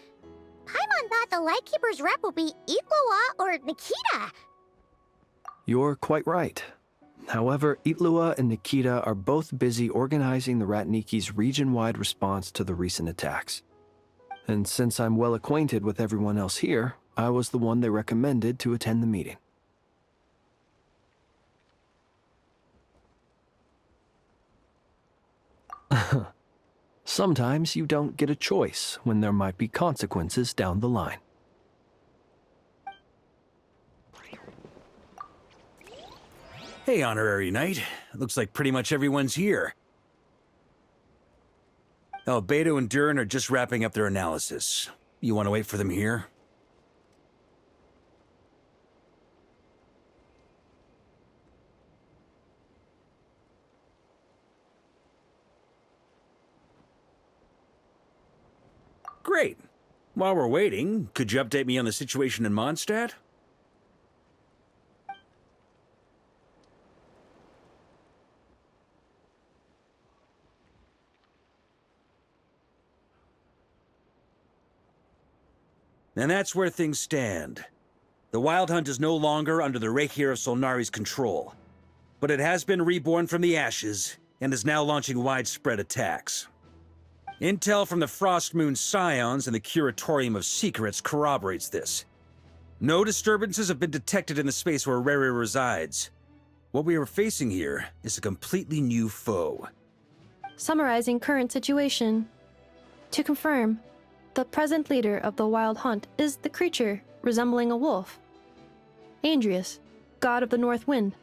Paimon thought the Lightkeeper's rep will be Itlua or Nikita. You're quite right. However, Itlua and Nikita are both busy organizing the Ratniki's region-wide response to the recent attacks. And since I'm well acquainted with everyone else here, I was the one they recommended to attend the meeting. Sometimes you don't get a choice when there might be consequences down the line. Hey, Honorary Knight. Looks like pretty much everyone's here. Albedo and Durin are just wrapping up their analysis. You want to wait for them here? Great. While we're waiting, could you update me on the situation in Mondstadt? And that's where things stand. The Wild Hunt is no longer under the Reikir of Solnari's control, but it has been reborn from the ashes and is now launching widespread attacks. Intel from the Frostmoon Scions and the Curatorium of Secrets corroborates this. No disturbances have been detected in the space where Rere resides. What we are facing here is a completely new foe. Summarizing current situation. To confirm, the present leader of the Wild Hunt is the creature resembling a wolf. Andrius, god of the North Wind.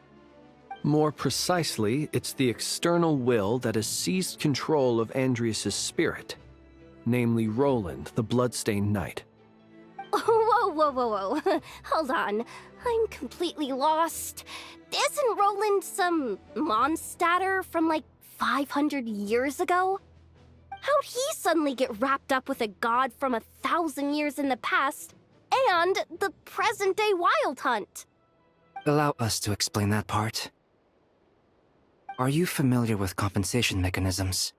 More precisely, it's the external will that has seized control of Andrius' spirit, namely Roland, the Bloodstained Knight. Whoa, whoa, whoa, whoa. Hold on. I'm completely lost. Isn't Roland some Mondstatter from like 500 years ago? How'd he suddenly get wrapped up with a god from 1,000 years in the past and the present-day Wild Hunt? Allow us to explain that part. Are you familiar with compensation mechanisms?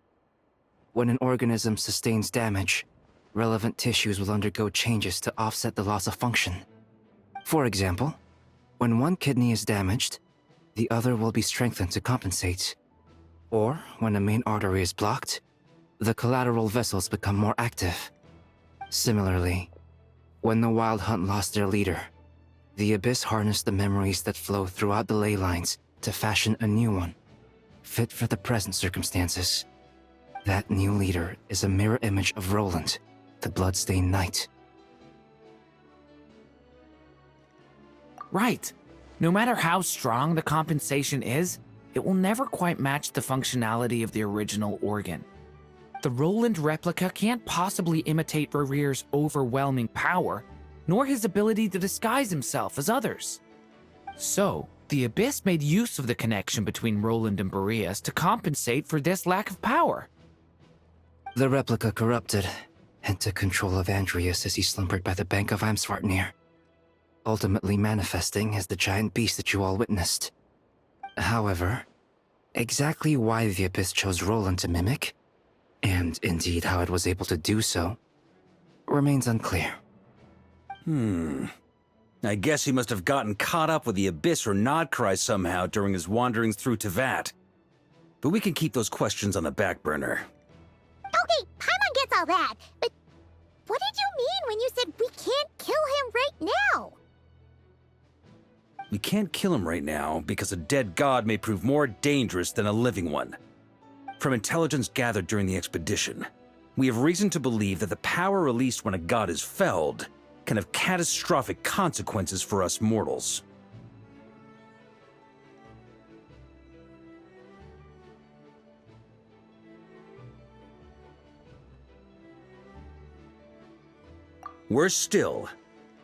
When an organism sustains damage, relevant tissues will undergo changes to offset the loss of function. For example, when one kidney is damaged, the other will be strengthened to compensate. Or, when a main artery is blocked, the collateral vessels become more active. Similarly, when the Wild Hunt lost their leader, the Abyss harnessed the memories that flow throughout the ley lines to fashion a new one, fit for the present circumstances. That new leader is a mirror image of Roland, the Bloodstained Knight. Right. No matter how strong the compensation is, it will never quite match the functionality of the original organ. The Roland replica can't possibly imitate Rere's overwhelming power, nor his ability to disguise himself as others. So, the Abyss made use of the connection between Roland and Boreas to compensate for this lack of power. The replica corrupted and took control of Andrius as he slumbered by the bank of Eimsvartnir, ultimately manifesting as the giant beast that you all witnessed. However, exactly why the Abyss chose Roland to mimic, and indeed how it was able to do so, remains unclear. I guess he must have gotten caught up with the Abyss or Nodcry somehow during his wanderings through Tevat. But we can keep those questions on the back burner. Okay, Paimon gets all that, but what did you mean when you said we can't kill him right now? We can't kill him right now because a dead god may prove more dangerous than a living one. From intelligence gathered during the expedition, we have reason to believe that the power released when a god is felled can have catastrophic consequences for us mortals. Worse still,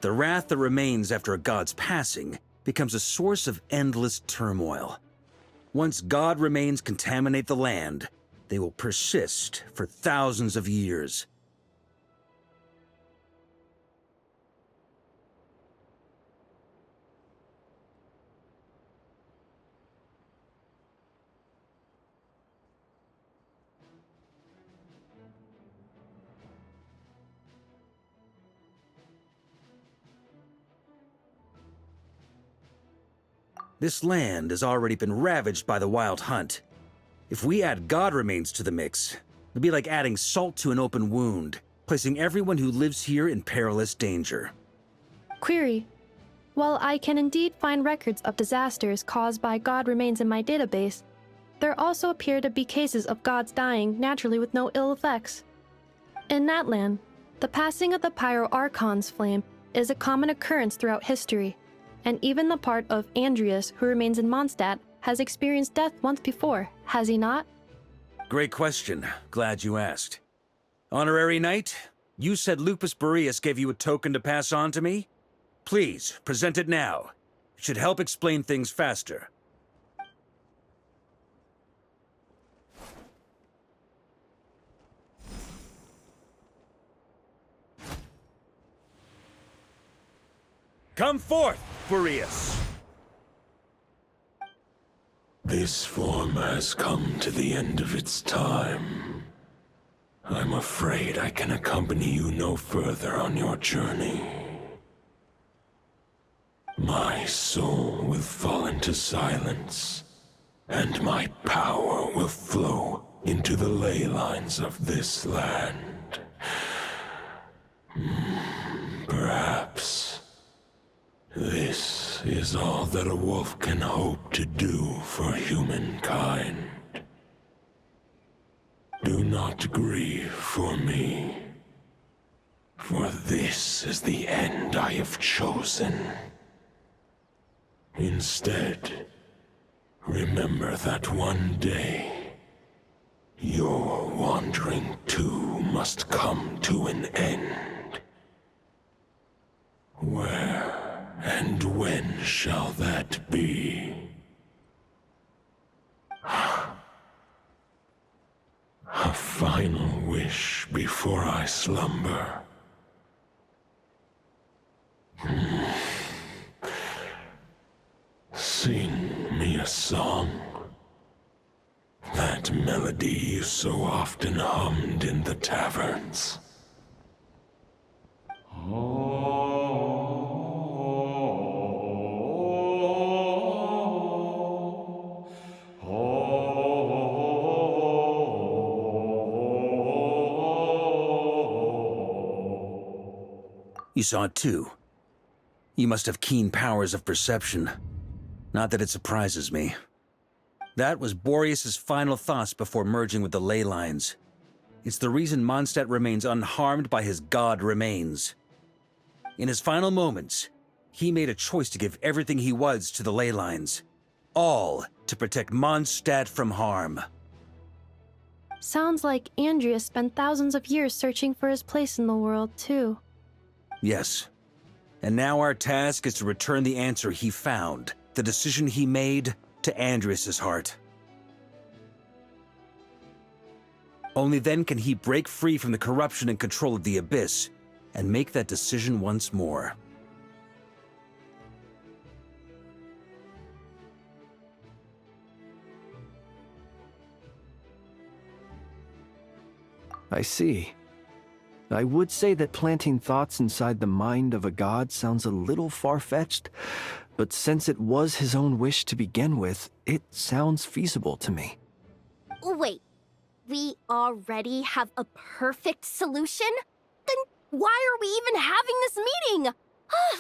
the wrath that remains after a god's passing becomes a source of endless turmoil. Once god remains contaminate the land, they will persist for thousands of years. This land has already been ravaged by the Wild Hunt. If we add god remains to the mix, it'd be like adding salt to an open wound, placing everyone who lives here in perilous danger. Query. While I can indeed find records of disasters caused by god remains in my database, there also appear to be cases of gods dying naturally with no ill effects. In that land, the passing of the Pyro-Archon's flame is a common occurrence throughout history, and even the part of Andrius who remains in Mondstadt has experienced death once before, has he not? Great question. Glad you asked. Honorary Knight, you said Lupus Boreas gave you a token to pass on to me? Please, present it now. It should help explain things faster. Come forth, Boreas! This form has come to the end of its time. I'm afraid I can accompany you no further on your journey. my soul will fall into silence, and my power will flow into the ley lines of this land. Perhaps this is all that a wolf can hope to do for humankind. Do not grieve for me, for this is the end I have chosen. Instead, remember that one day, your wandering too must come to an end. Where and when shall that be? A final wish before I slumber. Sing me a song. That melody you so often hummed in the taverns. You saw it too. You must have keen powers of perception. Not that it surprises me. That was Boreas's final thoughts before merging with the ley lines. It's the reason Mondstadt remains unharmed by his god remains. In his final moments, he made a choice to give everything he was to the ley lines. All to protect Mondstadt from harm. Sounds like Andrea spent thousands of years searching for his place in the world, too. Yes. And now our task is to return the answer he found, the decision he made, to Andrias's heart. Only then can he break free from the corruption and control of the Abyss, and make that decision once more. I see. I would say that planting thoughts inside the mind of a god sounds a little far-fetched, but since it was his own wish to begin with, it sounds feasible to me. Wait, we already have a perfect solution? Then why are we even having this meeting?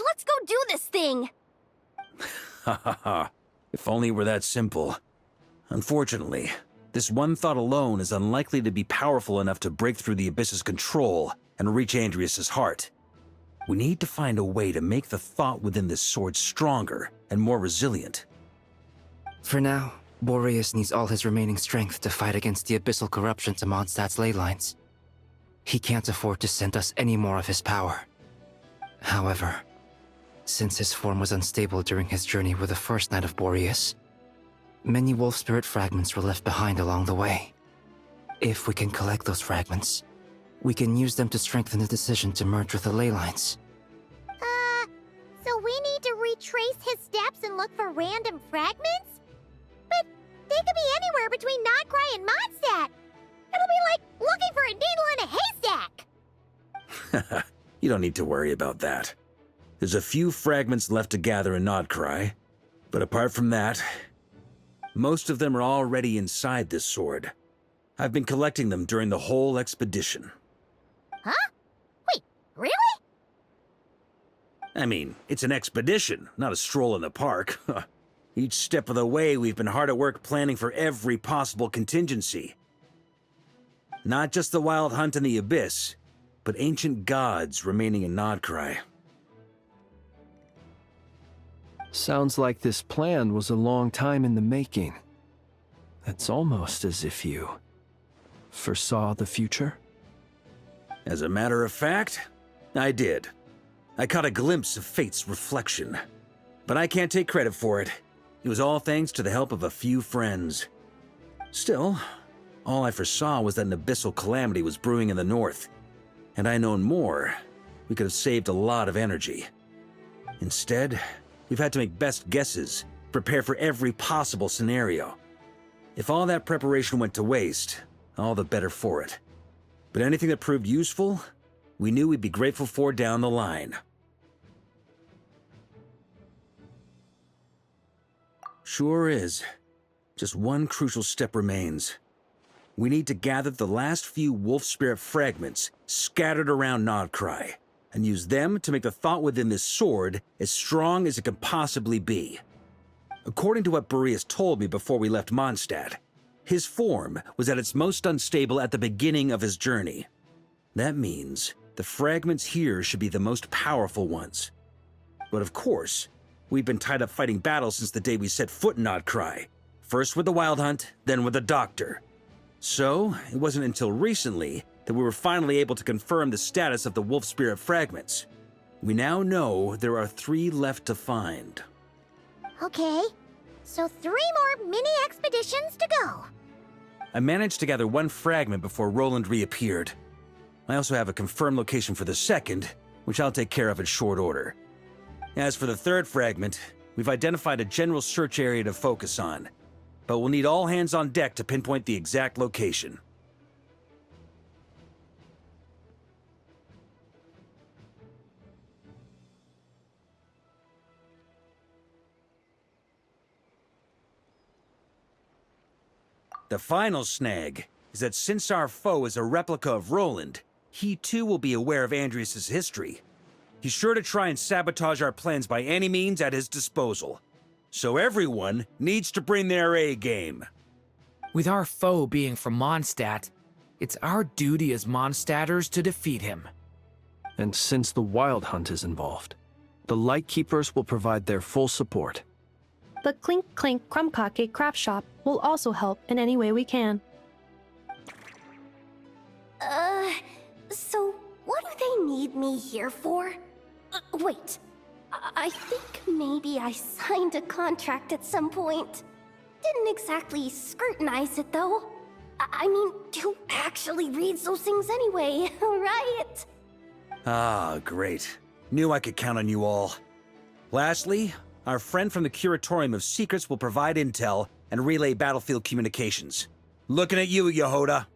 Let's go do this thing! Ha ha ha. If only it were that simple. Unfortunately, this one thought alone is unlikely to be powerful enough to break through the Abyss's control and reach Andrias's heart. We need to find a way to make the thought within this sword stronger and more resilient. For now, Boreas needs all his remaining strength to fight against the abyssal corruption to Mondstadt's ley lines. He can't afford to send us any more of his power. However, since his form was unstable during his journey with the first Knight of Boreas, many wolf spirit fragments were left behind along the way. If we can collect those fragments, we can use them to strengthen the decision to merge with the ley lines. So we need to retrace his steps and look for random fragments? But they could be anywhere between Nodcry and Mondstadt. It'll be like looking for a needle in a haystack. You don't need to worry about that. There's a few fragments left to gather in Nodcry, but apart from that, most of them are already inside this sword. I've been collecting them during the whole expedition. Huh? Wait, really? I mean, it's an expedition, not a stroll in the park. Each step of the way, we've been hard at work planning for every possible contingency. Not just the wild hunt in the Abyss, but ancient gods remaining in Nodcry. Sounds like this plan was a long time in the making. It's almost as if you foresaw the future. As a matter of fact, I did. I caught a glimpse of fate's reflection. But I can't take credit for it. It was all thanks to the help of a few friends. Still, all I foresaw was that an abyssal calamity was brewing in the north. Had I known more, we could have saved a lot of energy. Instead, we've had to make best guesses, prepare for every possible scenario. If all that preparation went to waste, all the better for it. But anything that proved useful, we knew we'd be grateful for down the line. Sure is. Just one crucial step remains. We need to gather the last few wolf spirit fragments scattered around Nodcry, and use them to make the thought within this sword as strong as it can possibly be. According to what Boreas told me before we left Mondstadt, his form was at its most unstable at the beginning of his journey. That means the fragments here should be the most powerful ones. But of course, we've been tied up fighting battles since the day we set foot in Nodcry. First with the Wild Hunt, then with the Doctor. So, it wasn't until recently that we were finally able to confirm the status of the wolf spirit fragments. We now know there are 3 left to find. Okay, so 3 more mini expeditions to go. I managed to gather 1 fragment before Roland reappeared. I also have a confirmed location for the second, which I'll take care of in short order. As for the 3rd fragment, we've identified a general search area to focus on, but we'll need all hands on deck to pinpoint the exact location. The final snag is that since our foe is a replica of Roland, he too will be aware of Andrias' history. He's sure to try and sabotage our plans by any means at his disposal. So everyone needs to bring their A game. With our foe being from Mondstadt, it's our duty as Mondstadters to defeat him. And since the Wild Hunt is involved, the Lightkeepers will provide their full support. The Clink Clink Crumbkake craft shop will also help in any way we can. So what do they need me here for? Wait, I think maybe I signed a contract at some point. Didn't exactly scrutinize it, though. I mean, who actually reads those things anyway, right? Ah, great. Knew I could count on you all. Lastly, our friend from the Curatorium of Secrets will provide intel and relay battlefield communications. Looking at you, Yehoda.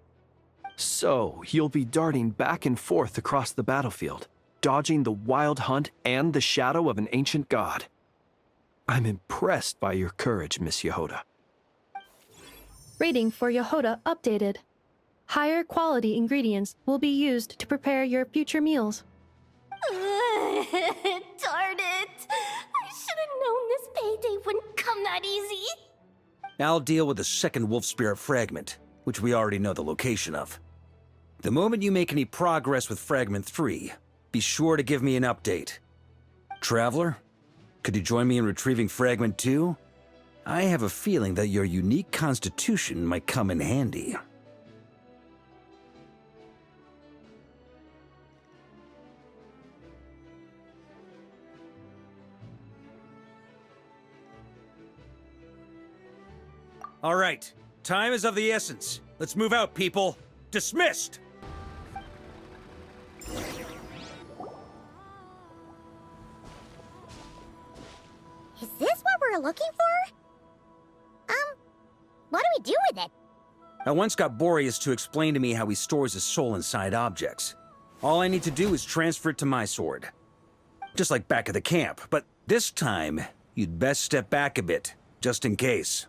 So, you'll be darting back and forth across the battlefield, dodging the Wild Hunt and the shadow of an ancient god. I'm impressed by your courage, Miss Yehoda. Rating for Yehoda updated. Higher quality ingredients will be used to prepare your future meals. Darn it! I should have known this payday wouldn't come that easy. I'll deal with the second wolf spirit fragment, which we already know the location of. The moment you make any progress with Fragment 3, be sure to give me an update. Traveler, could you join me in retrieving Fragment 2? I have a feeling that your unique constitution might come in handy. All right, time is of the essence. Let's move out, people. Dismissed! Is this what we're looking for? What do we do with it? I once got Boreas to explain to me how he stores his soul inside objects. All I need to do is transfer it to my sword. Just like back at the camp, but this time, you'd best step back a bit, just in case.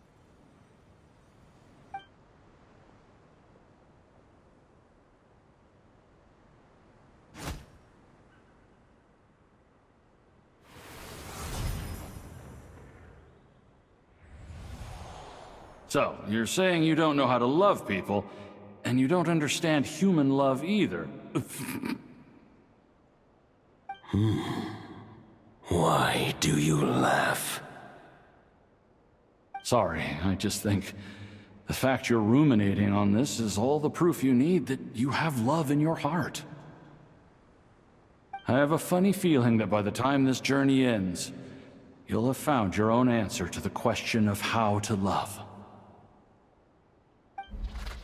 So, you're saying you don't know how to love people, and you don't understand human love either. Why do you laugh? Sorry, I just think the fact you're ruminating on this is all the proof you need that you have love in your heart. I have a funny feeling that by the time this journey ends, you'll have found your own answer to the question of how to love.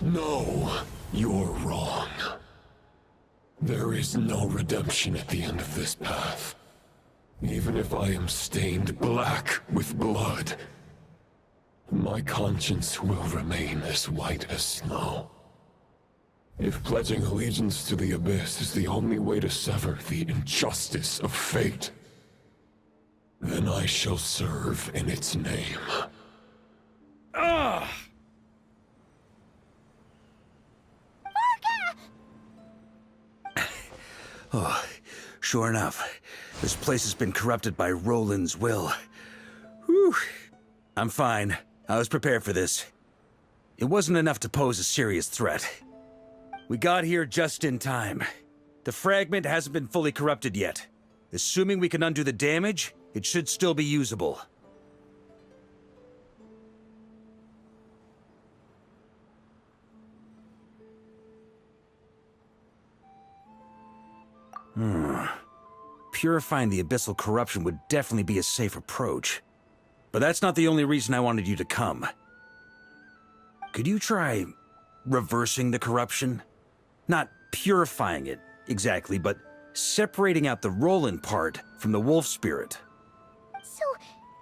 No, you're wrong. There is no redemption at the end of this path. Even if I am stained black with blood, my conscience will remain as white as snow. If pledging allegiance to the Abyss is the only way to sever the injustice of fate, then I shall serve in its name. Ugh! Oh, sure enough, this place has been corrupted by Roland's will. Whew. I'm fine. I was prepared for this. It wasn't enough to pose a serious threat. We got here just in time. The fragment hasn't been fully corrupted yet. Assuming we can undo the damage, it should still be usable. Purifying the abyssal corruption would definitely be a safe approach. But that's not the only reason I wanted you to come. Could you try reversing the corruption? Not purifying it, exactly, but separating out the Roland part from the wolf spirit. So,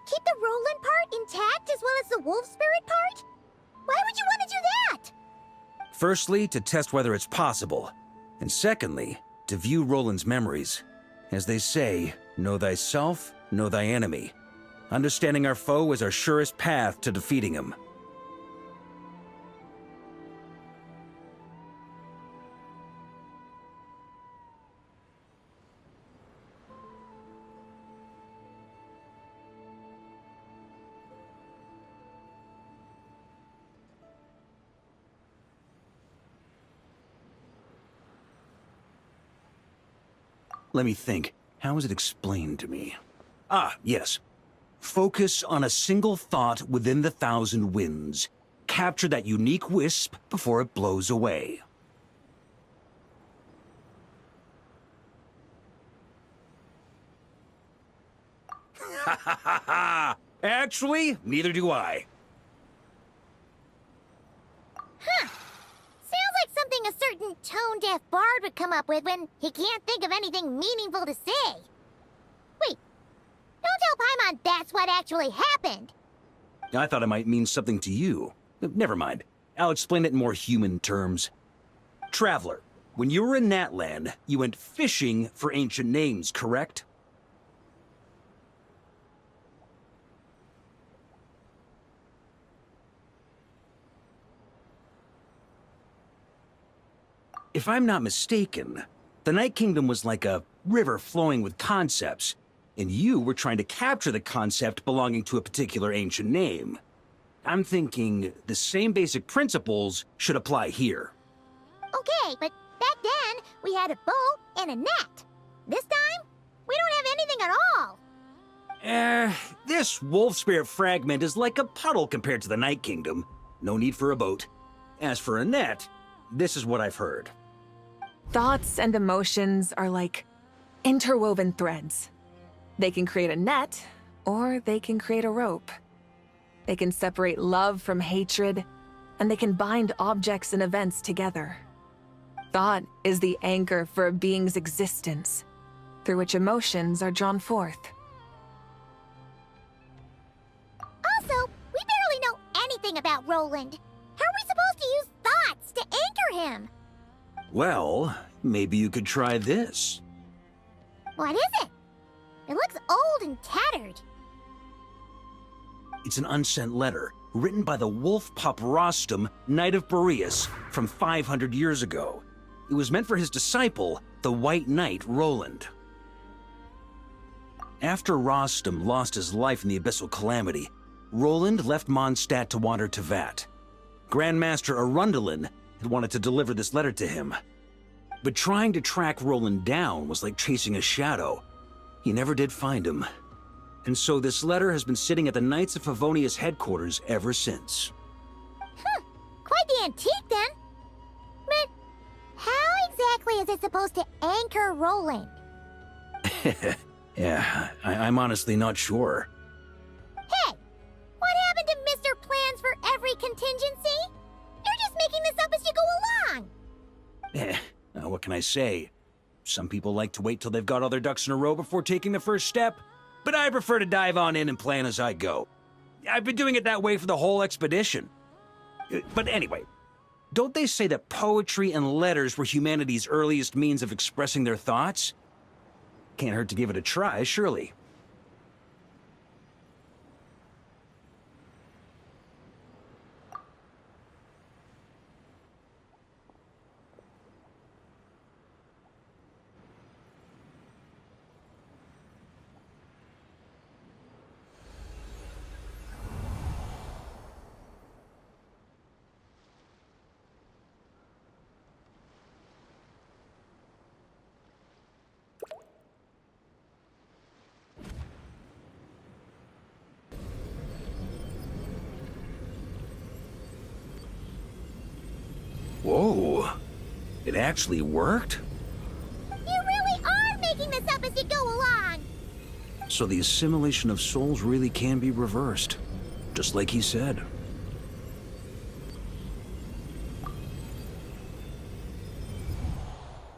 keep the Roland part intact as well as the wolf spirit part? Why would you want to do that? Firstly, to test whether it's possible. And secondly, to view Roland's memories. As they say, know thyself, know thy enemy. Understanding our foe is our surest path to defeating him. Let me think. How was it explained to me? Ah, yes. Focus on a single thought within the 1,000 winds. Capture that unique wisp before it blows away. Ha ha ha ha! Actually, neither do I. Huh. Sounds like something a certain tone-deaf bard would come up with when he can't think of anything meaningful to say. Wait, don't tell Paimon that's what actually happened. I thought it might mean something to you. Never mind. I'll explain it in more human terms. Traveler, when you were in Natland, you went fishing for ancient names, correct? If I'm not mistaken, the Night Kingdom was like a river flowing with concepts, and you were trying to capture the concept belonging to a particular ancient name. I'm thinking the same basic principles should apply here. Okay, but back then, we had a bow and a net. This time, we don't have anything at all. This wolf spirit fragment is like a puddle compared to the Night Kingdom. No need for a boat. As for a net, this is what I've heard. Thoughts and emotions are like interwoven threads. They can create a net, or they can create a rope. They can separate love from hatred, and they can bind objects and events together. Thought is the anchor for a being's existence, through which emotions are drawn forth. Also, we barely know anything about Roland. How are we supposed to use thoughts to anchor him? Well, maybe you could try this. What is it? It looks old and tattered. It's an unsent letter, written by the wolf pup Rostam, Knight of Boreas, from 500 years ago. It was meant for his disciple, the White Knight Roland. After Rostam lost his life in the Abyssal Calamity, Roland left Mondstadt to wander to Vat. Grandmaster Arundelen had wanted to deliver this letter to him. But trying to track Roland down was like chasing a shadow. He never did find him. And so this letter has been sitting at the Knights of Favonius headquarters ever since. Quite the antique then. But how exactly is it supposed to anchor Roland? Yeah, I'm honestly not sure. Hey! What happened to Mr. Plans for every contingency? You're just making this up as you go along! What can I say? Some people like to wait till they've got all their ducks in a row before taking the first step, but I prefer to dive on in and plan as I go. I've been doing it that way for the whole expedition. But anyway, don't they say that poetry and letters were humanity's earliest means of expressing their thoughts? Can't hurt to give it a try, surely. Whoa. It actually worked? You really are making this up as you go along! So the assimilation of souls really can be reversed. Just like he said.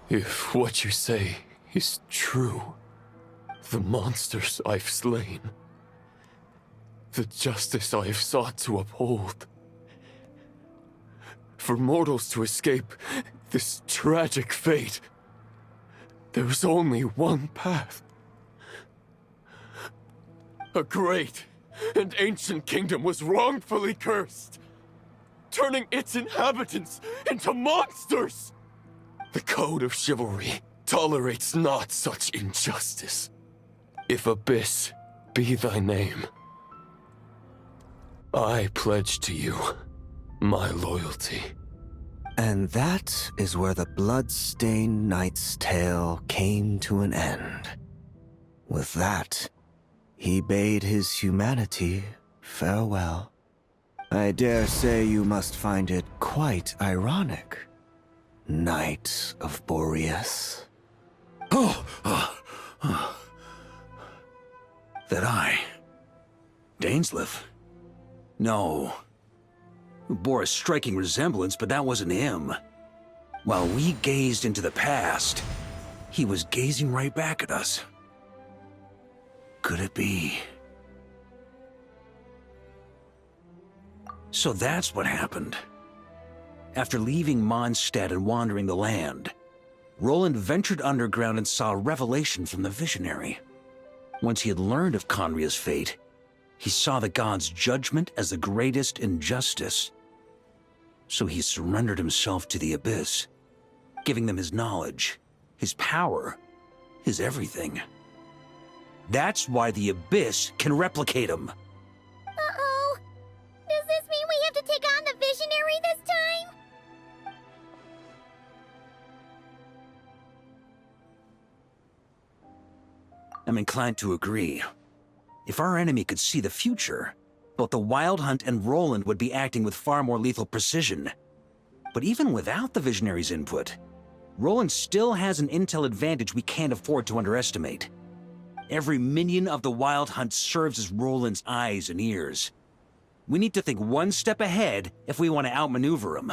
If what you say is true, the monsters I've slain, the justice I have sought to uphold, for mortals to escape this tragic fate, there's only one path. A great and ancient kingdom was wrongfully cursed, turning its inhabitants into monsters! The code of chivalry tolerates not such injustice. If Abyss be thy name, I pledge to you my loyalty. And that is where the blood-stained knight's tale came to an end. With that, he bade his humanity farewell. I dare say you must find it quite ironic, Knight of Boreas. That I... Dainsleif? No. Bore a striking resemblance, but that wasn't him. While we gazed into the past, he was gazing right back at us. Could it be? So that's what happened. After leaving Mondstadt and wandering the land, Roland ventured underground and saw a revelation from the Visionary. Once he had learned of Conria's fate, he saw the gods' judgment as the greatest injustice. So he surrendered himself to the Abyss, giving them his knowledge, his power, his everything. That's why the Abyss can replicate him. Uh-oh. Does this mean we have to take on the Visionary this time? I'm inclined to agree. If our enemy could see the future, both the Wild Hunt and Roland would be acting with far more lethal precision. But even without the Visionary's input, Roland still has an intel advantage we can't afford to underestimate. Every minion of the Wild Hunt serves as Roland's eyes and ears. We need to think one step ahead if we want to outmaneuver him.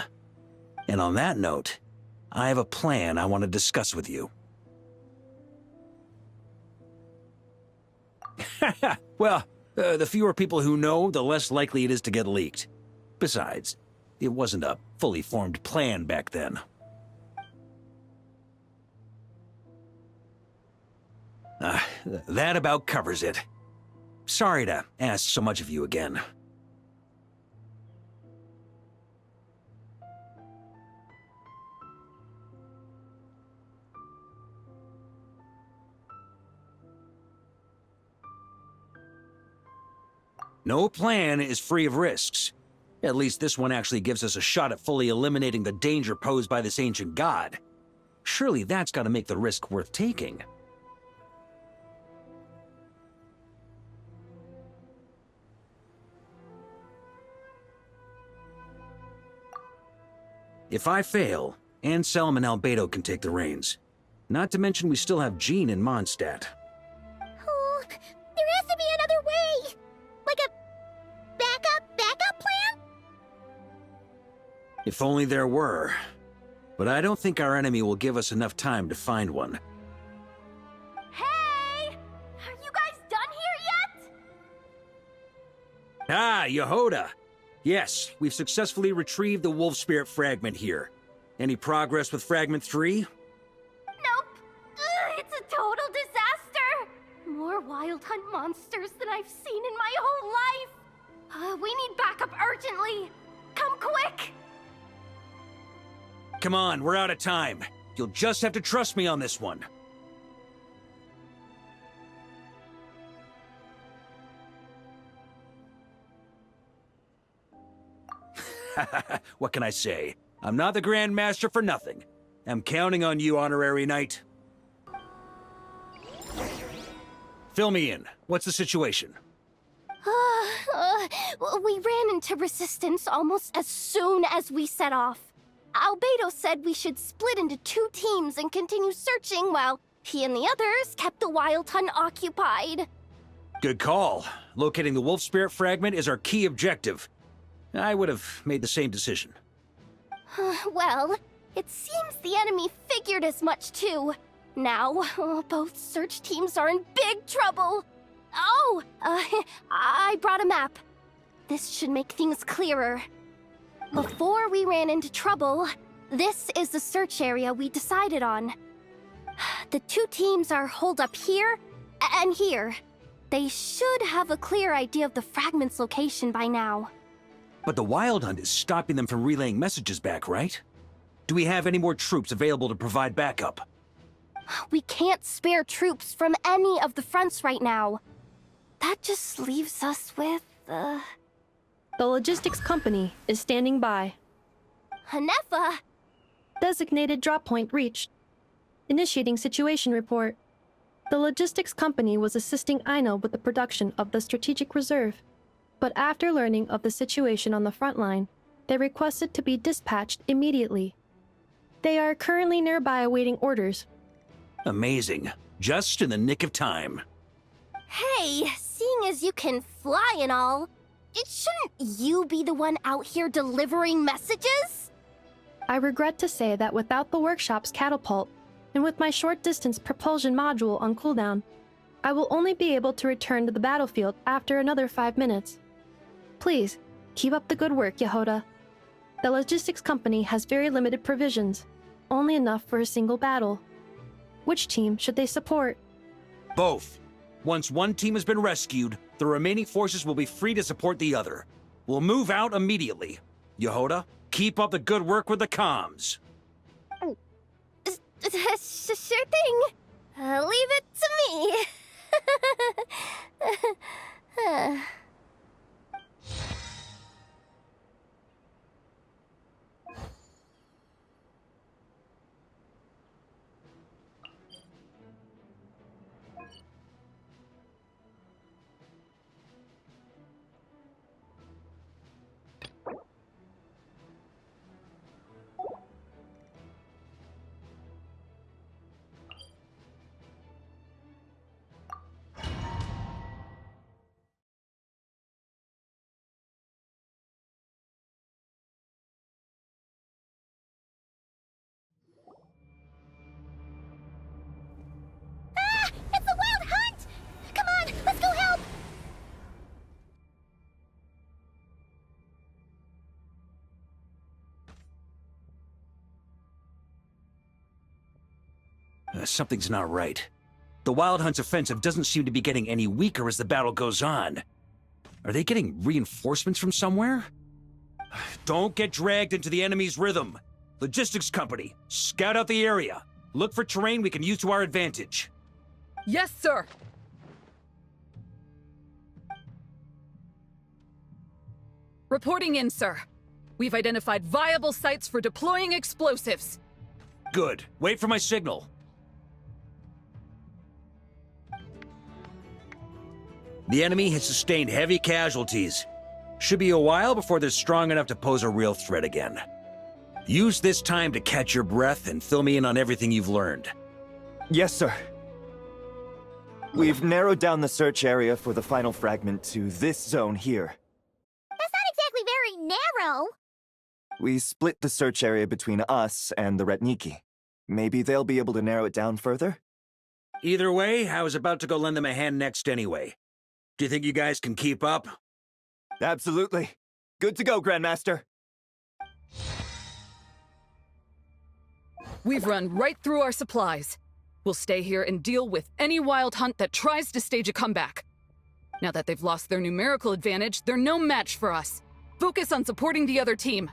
And on that note, I have a plan I want to discuss with you. Well, the fewer people who know, the less likely it is to get leaked. Besides, it wasn't a fully formed plan back then. That about covers it. Sorry to ask so much of you again. No plan is free of risks. At least this one actually gives us a shot at fully eliminating the danger posed by this ancient god. Surely that's got to make the risk worth taking. If I fail, Anselm and Albedo can take the reins. Not to mention we still have Jean in Mondstadt. Oh, there has to be another way! Like a backup plan? If only there were. But I don't think our enemy will give us enough time to find one. Hey! Are you guys done here yet? Ah, Yehoda! Yes, we've successfully retrieved the Wolf Spirit fragment here. Any progress with Fragment 3? Nope. It's a total disaster! More Wild Hunt monsters than I've seen in my whole life! We need backup urgently! Come quick! Come on, we're out of time. You'll just have to trust me on this one. What can I say? I'm not the Grand Master for nothing. I'm counting on you, Honorary Knight. Fill me in. What's the situation? We ran into resistance almost as soon as we set off. Albedo said we should split into 2 teams and continue searching while he and the others kept the Wild Hunt occupied. Good call. Locating the wolf spirit fragment is our key objective. I would have made the same decision. Well, it seems the enemy figured as much too. Now, both search teams are in big trouble. Oh, I brought a map. This should make things clearer. Before we ran into trouble, this is the search area we decided on. The 2 teams are holed up here and here. They should have a clear idea of the fragment's location by now. But the Wild Hunt is stopping them from relaying messages back, right? Do we have any more troops available to provide backup? We can't spare troops from any of the fronts right now. That just leaves us with, The logistics company is standing by. Hanefa! Designated drop point reached. Initiating situation report. The logistics company was assisting Aino with the production of the strategic reserve, but after learning of the situation on the front line, they requested to be dispatched immediately. They are currently nearby awaiting orders. Amazing. Just in the nick of time. Hey, seeing as you can fly and all, shouldn't you be the one out here delivering messages? I regret to say that without the workshop's catapult, and with my short-distance propulsion module on cooldown, I will only be able to return to the battlefield after another 5 minutes. Please, keep up the good work, Yehoda. The logistics company has very limited provisions, only enough for a single battle. Which team should they support? Both. Once one team has been rescued, the remaining forces will be free to support the other. We'll move out immediately. Yehoda, keep up the good work with the comms. Sure thing. Leave it to me. It's the Wild Hunt! Come on, let's go help! Something's not right. The Wild Hunt's offensive doesn't seem to be getting any weaker as the battle goes on. Are they getting reinforcements from somewhere? Don't get dragged into the enemy's rhythm. Logistics company, scout out the area. Look for terrain we can use to our advantage. Yes, sir! Reporting in, sir. We've identified viable sites for deploying explosives. Good. Wait for my signal. The enemy has sustained heavy casualties. Should be a while before they're strong enough to pose a real threat again. Use this time to catch your breath and fill me in on everything you've learned. Yes, sir. We've narrowed down the search area for the final fragment to this zone here. That's not exactly very narrow. We split the search area between us and the Ratniki. Maybe they'll be able to narrow it down further? Either way, I was about to go lend them a hand next anyway. Do you think you guys can keep up? Absolutely. Good to go, Grandmaster. We've run right through our supplies. We'll stay here and deal with any Wild Hunt that tries to stage a comeback. Now that they've lost their numerical advantage, they're no match for us. Focus on supporting the other team.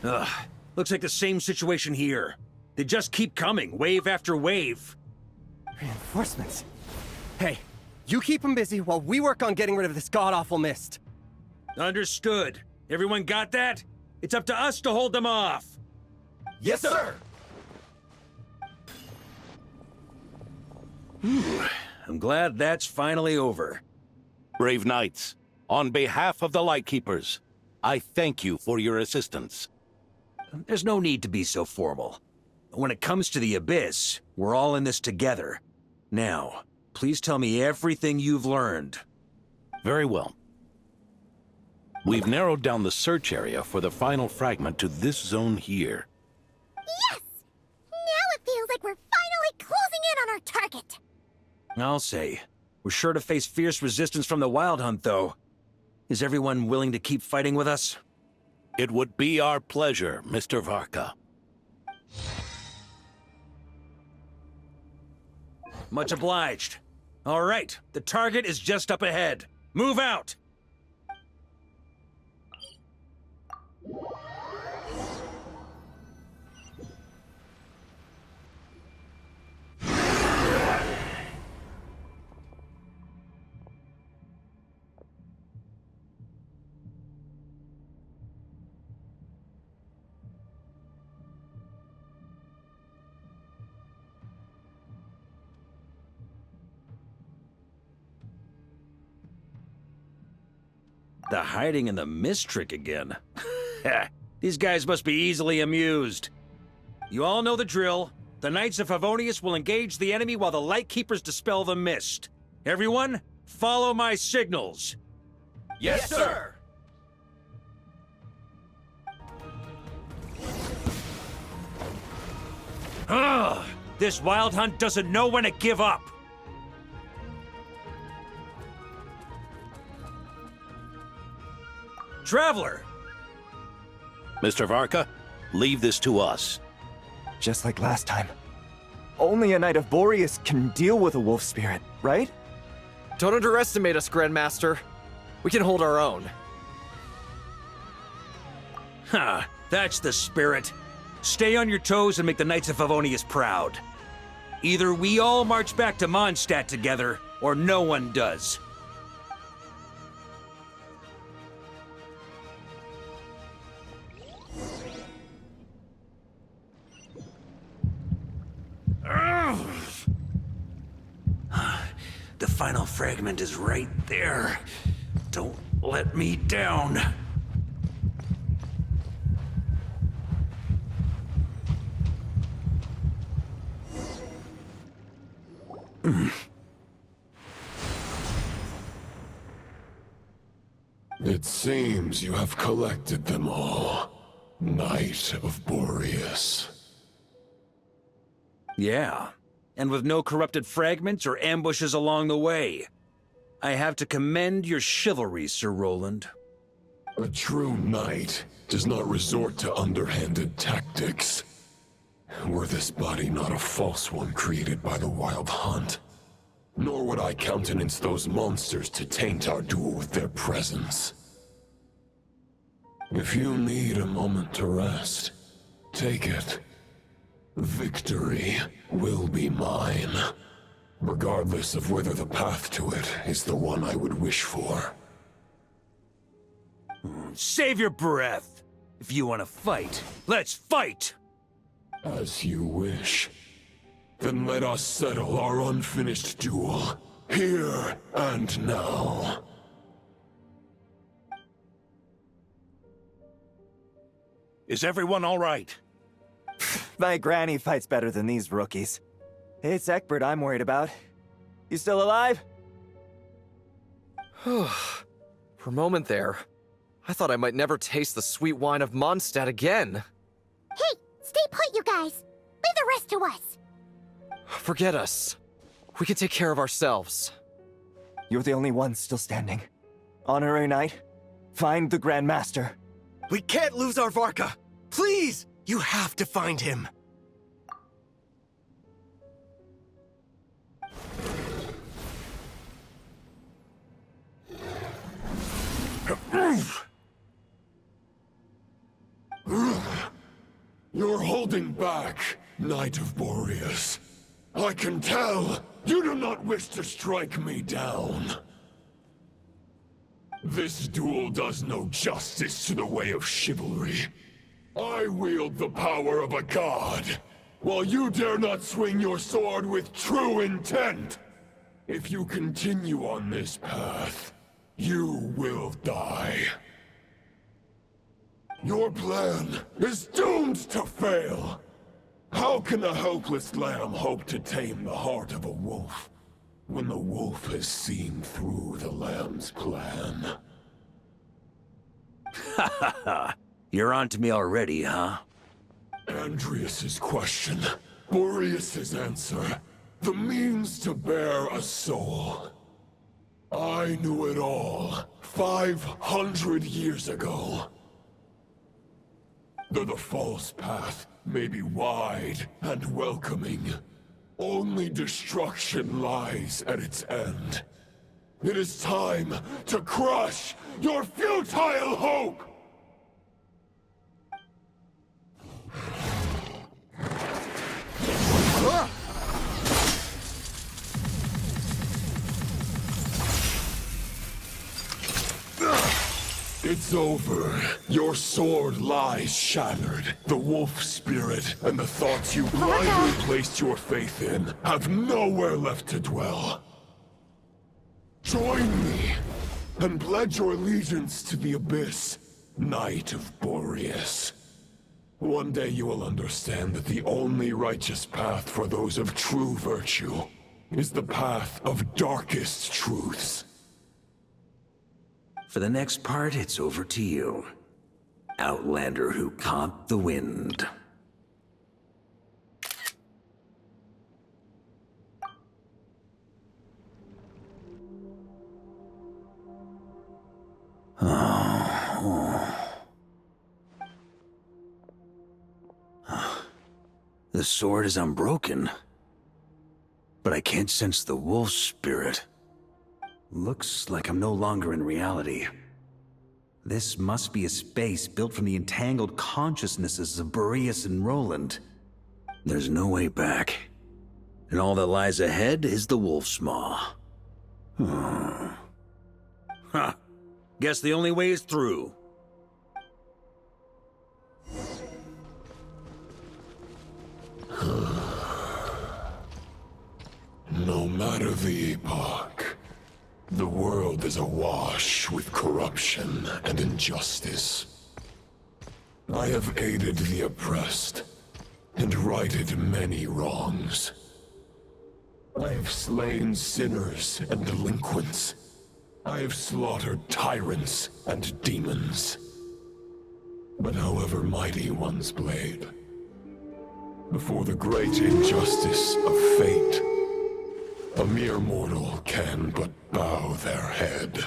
Ugh, looks like the same situation here. They just keep coming, wave after wave. Reinforcements. Hey, you keep them busy while we work on getting rid of this god-awful mist. Understood. Everyone got that? It's up to us to hold them off. Yes, sir! I'm glad that's finally over. Brave knights, on behalf of the Lightkeepers, I thank you for your assistance. There's no need to be so formal. When it comes to the Abyss, we're all in this together. Now, please tell me everything you've learned. Very well. We've narrowed down the search area for the final fragment to this zone here. Yes! Now it feels like we're finally closing in on our target. I'll say. We're sure to face fierce resistance from the Wild Hunt, though. Is everyone willing to keep fighting with us? It would be our pleasure, Mr. Varka. Much obliged. All right, the target is just up ahead. Move out! The hiding in the mist trick again. These guys must be easily amused. You all know the drill. The Knights of Favonius will engage the enemy while the Lightkeepers dispel the mist. Everyone, follow my signals. Yes, sir! Ugh! This Wild Hunt doesn't know when to give up. Traveler! Mr. Varka, leave this to us. Just like last time. Only a Knight of Boreas can deal with a wolf spirit, right? Don't underestimate us, Grandmaster. We can hold our own. Ha! That's the spirit. Stay on your toes and make the Knights of Favonius proud. Either we all march back to Mondstadt together, or no one does. The final fragment is right there. Don't let me down. It seems you have collected them all, Knight of Boreas. Yeah, and with no corrupted fragments or ambushes along the way. I have to commend your chivalry, Sir Roland. A true knight does not resort to underhanded tactics. Were this body not a false one created by the Wild Hunt, nor would I countenance those monsters to taint our duel with their presence. If you need a moment to rest, take it. Victory will be mine, regardless of whether the path to it is the one I would wish for. Save your breath! If you want to fight, let's fight! As you wish. Then let us settle our unfinished duel, here and now. Is everyone all right? My granny fights better than these rookies. It's Egbert I'm worried about. You still alive? For a moment there, I thought I might never taste the sweet wine of Mondstadt again. Hey, stay put, you guys. Leave the rest to us. Forget us. We can take care of ourselves. You're the only one still standing. Honorary Knight, find the Grand Master. We can't lose our Varka! Please! You have to find him! You're holding back, Knight of Boreas. I can tell you do not wish to strike me down. This duel does no justice to the way of chivalry. I wield the power of a god, while you dare not swing your sword with true intent. If you continue on this path, you will die. Your plan is doomed to fail. How can a helpless lamb hope to tame the heart of a wolf, when the wolf has seen through the lamb's plan? Ha ha ha! You're on to me already, huh? Andreas's question, Boreas's answer, the means to bear a soul. I knew it all 500 years ago. Though the false path may be wide and welcoming, only destruction lies at its end. It is time to crush your futile hope! It's over. Your sword lies shattered. The wolf spirit and the thoughts you blindly placed your faith in have nowhere left to dwell. Join me and pledge your allegiance to the Abyss, Knight of Boreas. One day you will understand that the only righteous path for those of true virtue is the path of darkest truths. For the next part, it's over to you. Outlander who caught the wind. The sword is unbroken, but I can't sense the wolf spirit. Looks like I'm no longer in reality. This must be a space built from the entangled consciousnesses of Boreas and Roland. There's no way back. And all that lies ahead is the wolf's maw. Huh. Guess the only way is through. No matter the epoch, the world is awash with corruption and injustice. I have aided the oppressed and righted many wrongs. I have slain sinners and delinquents. I have slaughtered tyrants and demons. But however mighty one's blade, before the great injustice of fate, a mere mortal can but bow their head.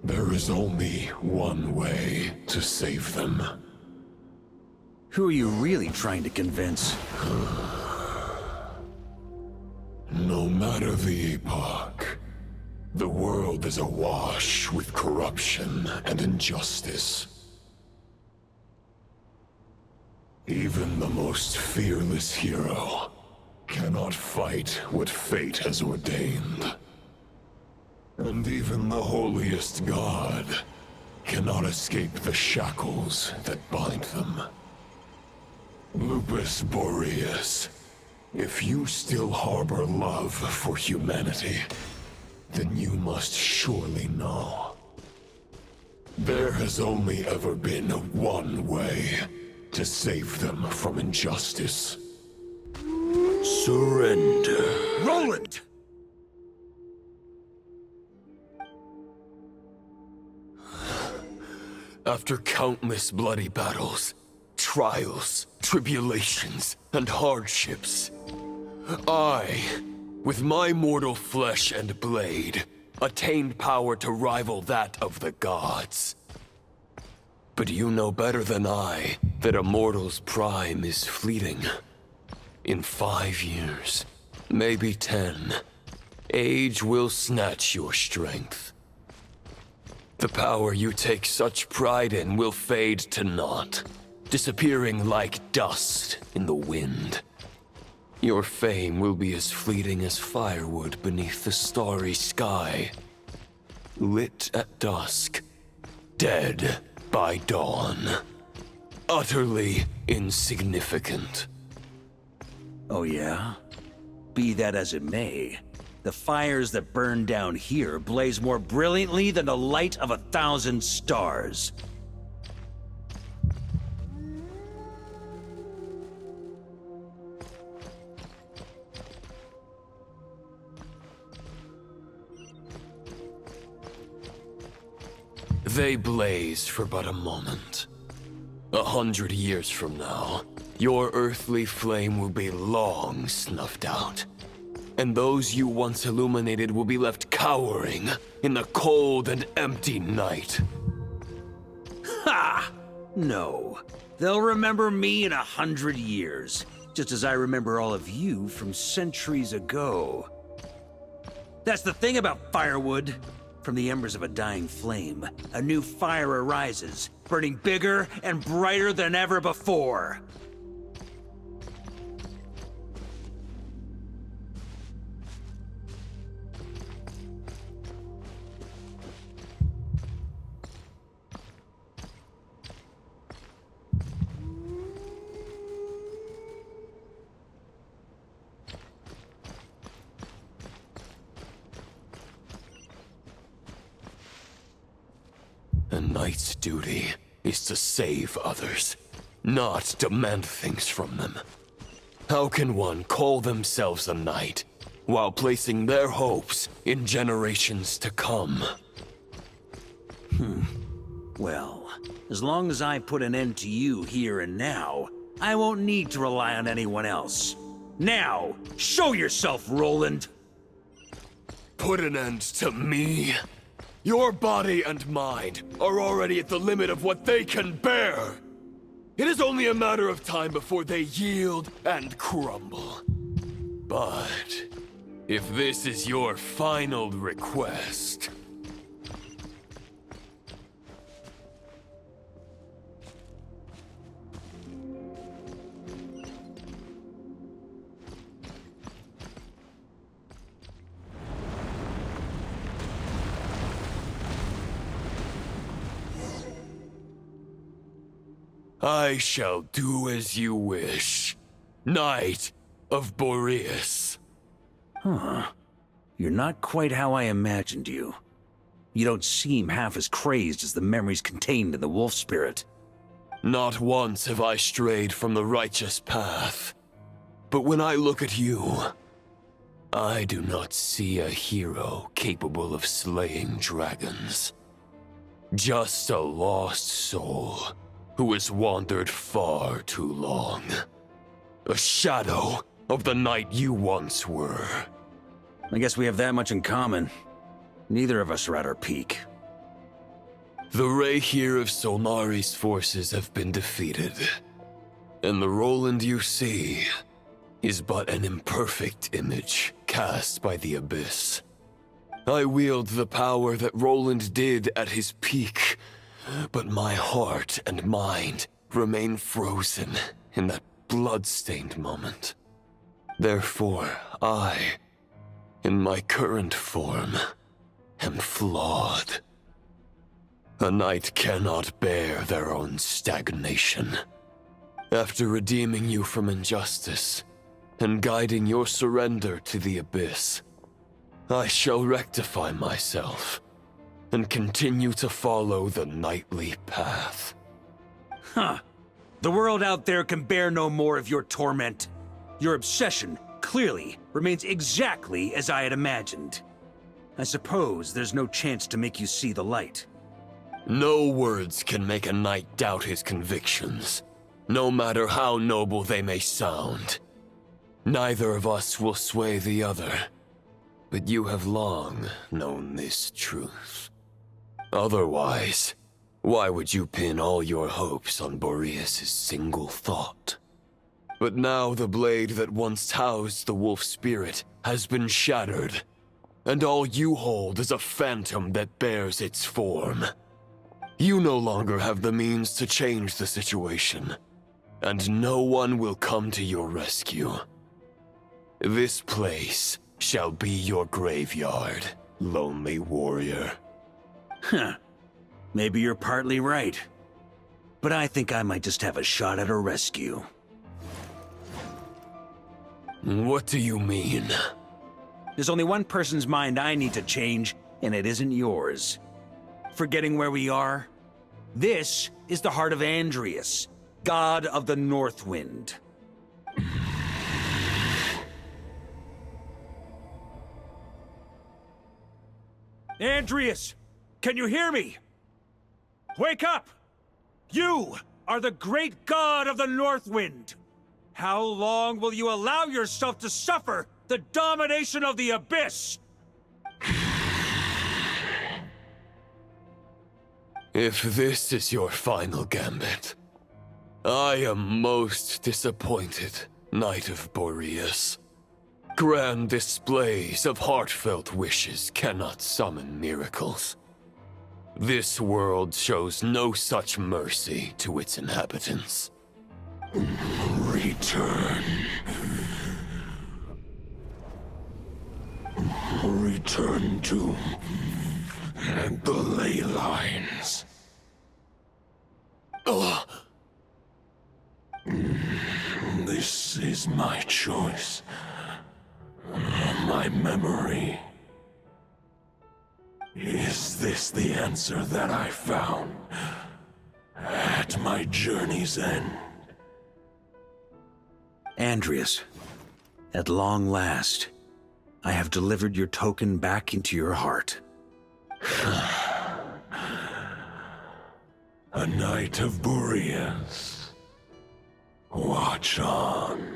There is only one way to save them. Who are you really trying to convince? No matter the epoch, the world is awash with corruption and injustice. Even the most fearless hero cannot fight what fate has ordained. And even the holiest god cannot escape the shackles that bind them. Lupus Boreas, if you still harbor love for humanity, then you must surely know. There has only ever been one way to save them from injustice. Surrender. Roland! After countless bloody battles, trials, tribulations, and hardships, I, with my mortal flesh and blade, attained power to rival that of the gods. But you know better than I that a mortal's prime is fleeting. In 5 years, maybe 10, age will snatch your strength. The power you take such pride in will fade to naught, disappearing like dust in the wind. Your fame will be as fleeting as firewood beneath the starry sky, lit at dusk, dead by dawn. utterly insignificant. Oh yeah? Be that as it may, the fires that burn down here blaze more brilliantly than the light of 1,000 stars. They blaze for but a moment. 100 years from now, your earthly flame will be long snuffed out. And those you once illuminated will be left cowering in the cold and empty night. Ha! No. They'll remember me in 100 years, just as I remember all of you from centuries ago. That's the thing about firewood. From the embers of a dying flame, a new fire arises, burning bigger and brighter than ever before. A knight's duty is to save others, not demand things from them. How can one call themselves a knight while placing their hopes in generations to come? Well, as long as I put an end to you here and now, I won't need to rely on anyone else. Now, show yourself, Roland! Put an end to me? Your body and mind are already at the limit of what they can bear. It is only a matter of time before they yield and crumble. But if this is your final request... I shall do as you wish, Knight of Boreas. Huh. You're not quite how I imagined you. You don't seem half as crazed as the memories contained in the wolf spirit. Not once have I strayed from the righteous path. But when I look at you, I do not see a hero capable of slaying dragons. Just a lost soul who has wandered far too long. A shadow of the knight you once were. I guess we have that much in common. Neither of us are at our peak. The Rayhir of Solnari's forces have been defeated, and the Roland you see is but an imperfect image cast by the Abyss. I wield the power that Roland did at his peak, but my heart and mind remain frozen in that blood-stained moment. Therefore, I, in my current form, am flawed. A knight cannot bear their own stagnation. After redeeming you from injustice and guiding your surrender to the Abyss, I shall rectify myself and continue to follow the knightly path. Huh. The world out there can bear no more of your torment. Your obsession, clearly, remains exactly as I had imagined. I suppose there's no chance to make you see the light. No words can make a knight doubt his convictions, no matter how noble they may sound. Neither of us will sway the other, but you have long known this truth. Otherwise, why would you pin all your hopes on Boreas' single thought? But now the blade that once housed the wolf spirit has been shattered, and all you hold is a phantom that bears its form. You no longer have the means to change the situation, and no one will come to your rescue. This place shall be your graveyard, lonely warrior. Huh. Maybe you're partly right. but I think I might just have a shot at a rescue. What do you mean? There's only one person's mind I need to change, and it isn't yours. Forgetting where we are? This is the heart of Andrias, god of the North Wind. Andrias, can you hear me? Wake up! You are the great god of the North Wind. How long will you allow yourself to suffer the domination of the Abyss? If this is your final gambit, I am most disappointed, Knight of Boreas. Grand displays of heartfelt wishes cannot summon miracles. This world shows no such mercy to its inhabitants. Return. Return to the ley lines. This is my choice. My memory. Is this the answer that I found at my journey's end? Andrias, at long last, I have delivered your token back into your heart. A Knight of Boreas. Watch on.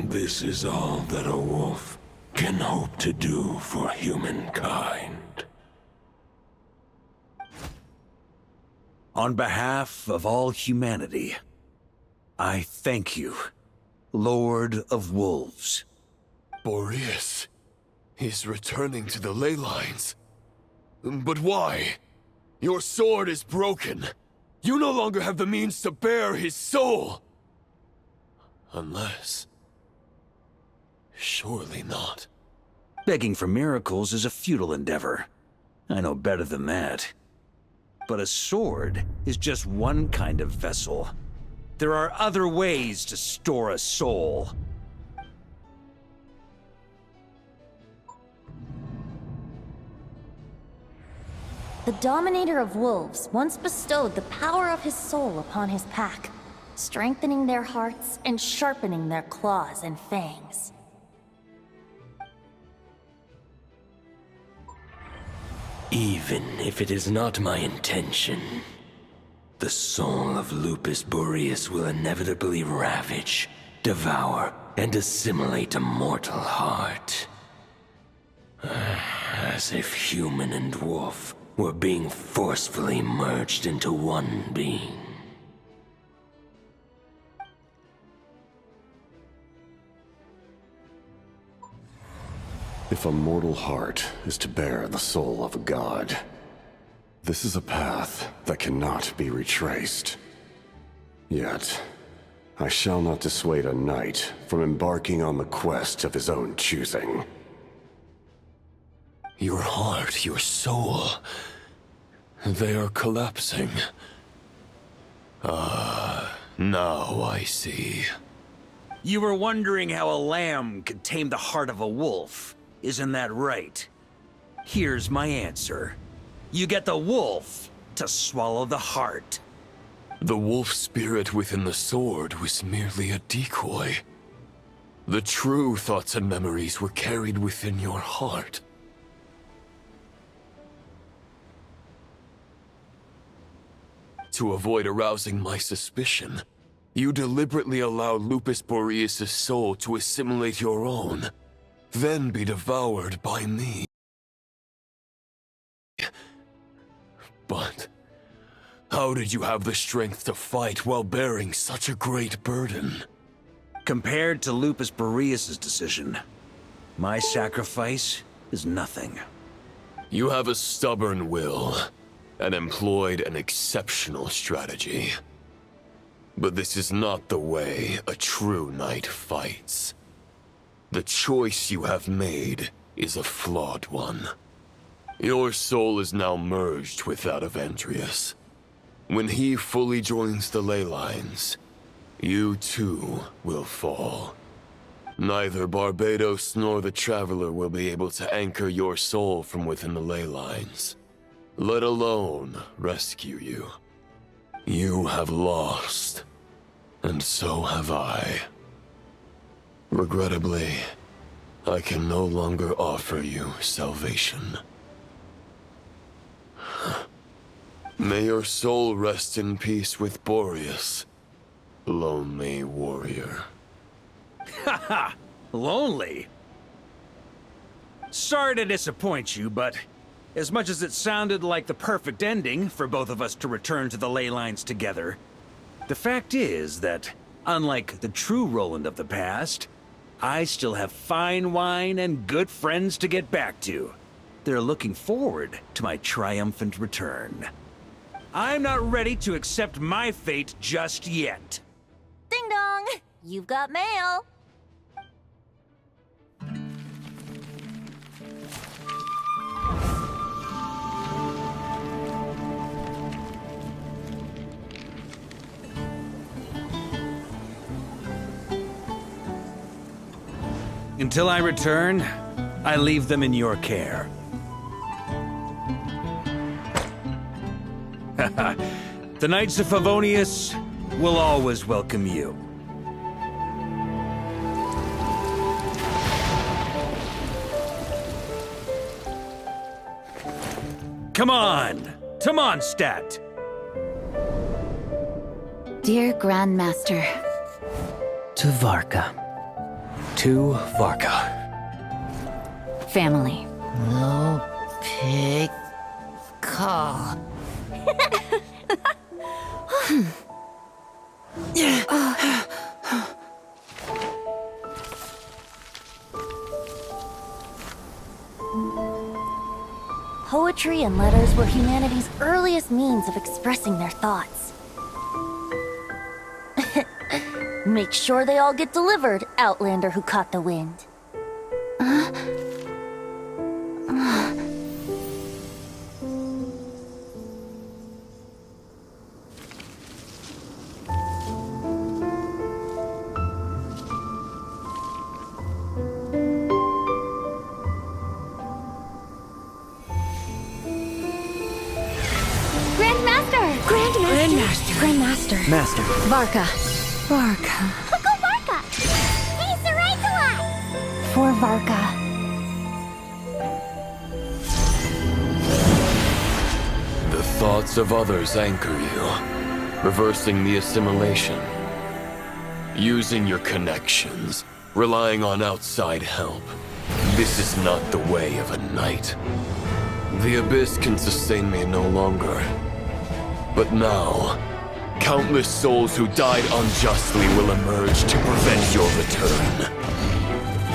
This is all that a wolf can hope to do for humankind. On behalf of all humanity, I thank you, Lord of Wolves. Boreas is returning to the ley lines. But why? Your sword is broken. You no longer have the means to bear his soul. Unless... surely not. Begging for miracles is a futile endeavor. I know better than that. But a sword is just one kind of vessel. There are other ways to store a soul. The Dominator of Wolves once bestowed the power of his soul upon his pack, strengthening their hearts and sharpening their claws and fangs. Even if it is not my intention, the soul of Lupus Boreas will inevitably ravage, devour, and assimilate a mortal heart. As if human and wolf were being forcefully merged into one being. If a mortal heart is to bear the soul of a god, this is a path that cannot be retraced. Yet, I shall not dissuade a knight from embarking on the quest of his own choosing. Your heart, your soul, they are collapsing. Now I see. You were wondering how a lamb could tame the heart of a wolf. Isn't that right? Here's my answer. You get the wolf to swallow the heart. The wolf spirit within the sword was merely a decoy. The true thoughts and memories were carried within your heart. To avoid arousing my suspicion, you deliberately allow Lupus Boreas' soul to assimilate your own, then be devoured by me. But how did you have the strength to fight while bearing such a great burden? Compared to Lupus Boreas' decision, my sacrifice is nothing. You have a stubborn will, and employed an exceptional strategy. But this is not the way a true knight fights. The choice you have made is a flawed one. Your soul is now merged with that of Andreas. When he fully joins the ley lines, you too will fall. Neither Barbados nor the Traveler will be able to anchor your soul from within the ley lines, let alone rescue you. You have lost, and so have I. Regrettably, I can no longer offer you salvation. May your soul rest in peace with Boreas, lonely warrior. Haha! Lonely? Sorry to disappoint you, but as much as it sounded like the perfect ending for both of us to return to the ley lines together, the fact is that, unlike the true Roland of the past, I still have fine wine and good friends to get back to. They're looking forward to my triumphant return. I'm not ready to accept my fate just yet. Ding dong! You've got mail! Until I return, I leave them in your care. The Knights of Favonius will always welcome you. Come on! Mondstadt! Dear Grandmaster. To Varka. To Varka. Family. Low pig call. Poetry and letters were humanity's earliest means of expressing their thoughts. Make sure they all get delivered, Outlander who caught the wind. Grandmaster. Master. Varka. Varka. Go Varka! Hey, Sarai! For Varka. The thoughts of others anchor you, reversing the assimilation. Using your connections, relying on outside help. This is not the way of a knight. The Abyss can sustain me no longer. But now, countless souls who died unjustly will emerge to prevent your return.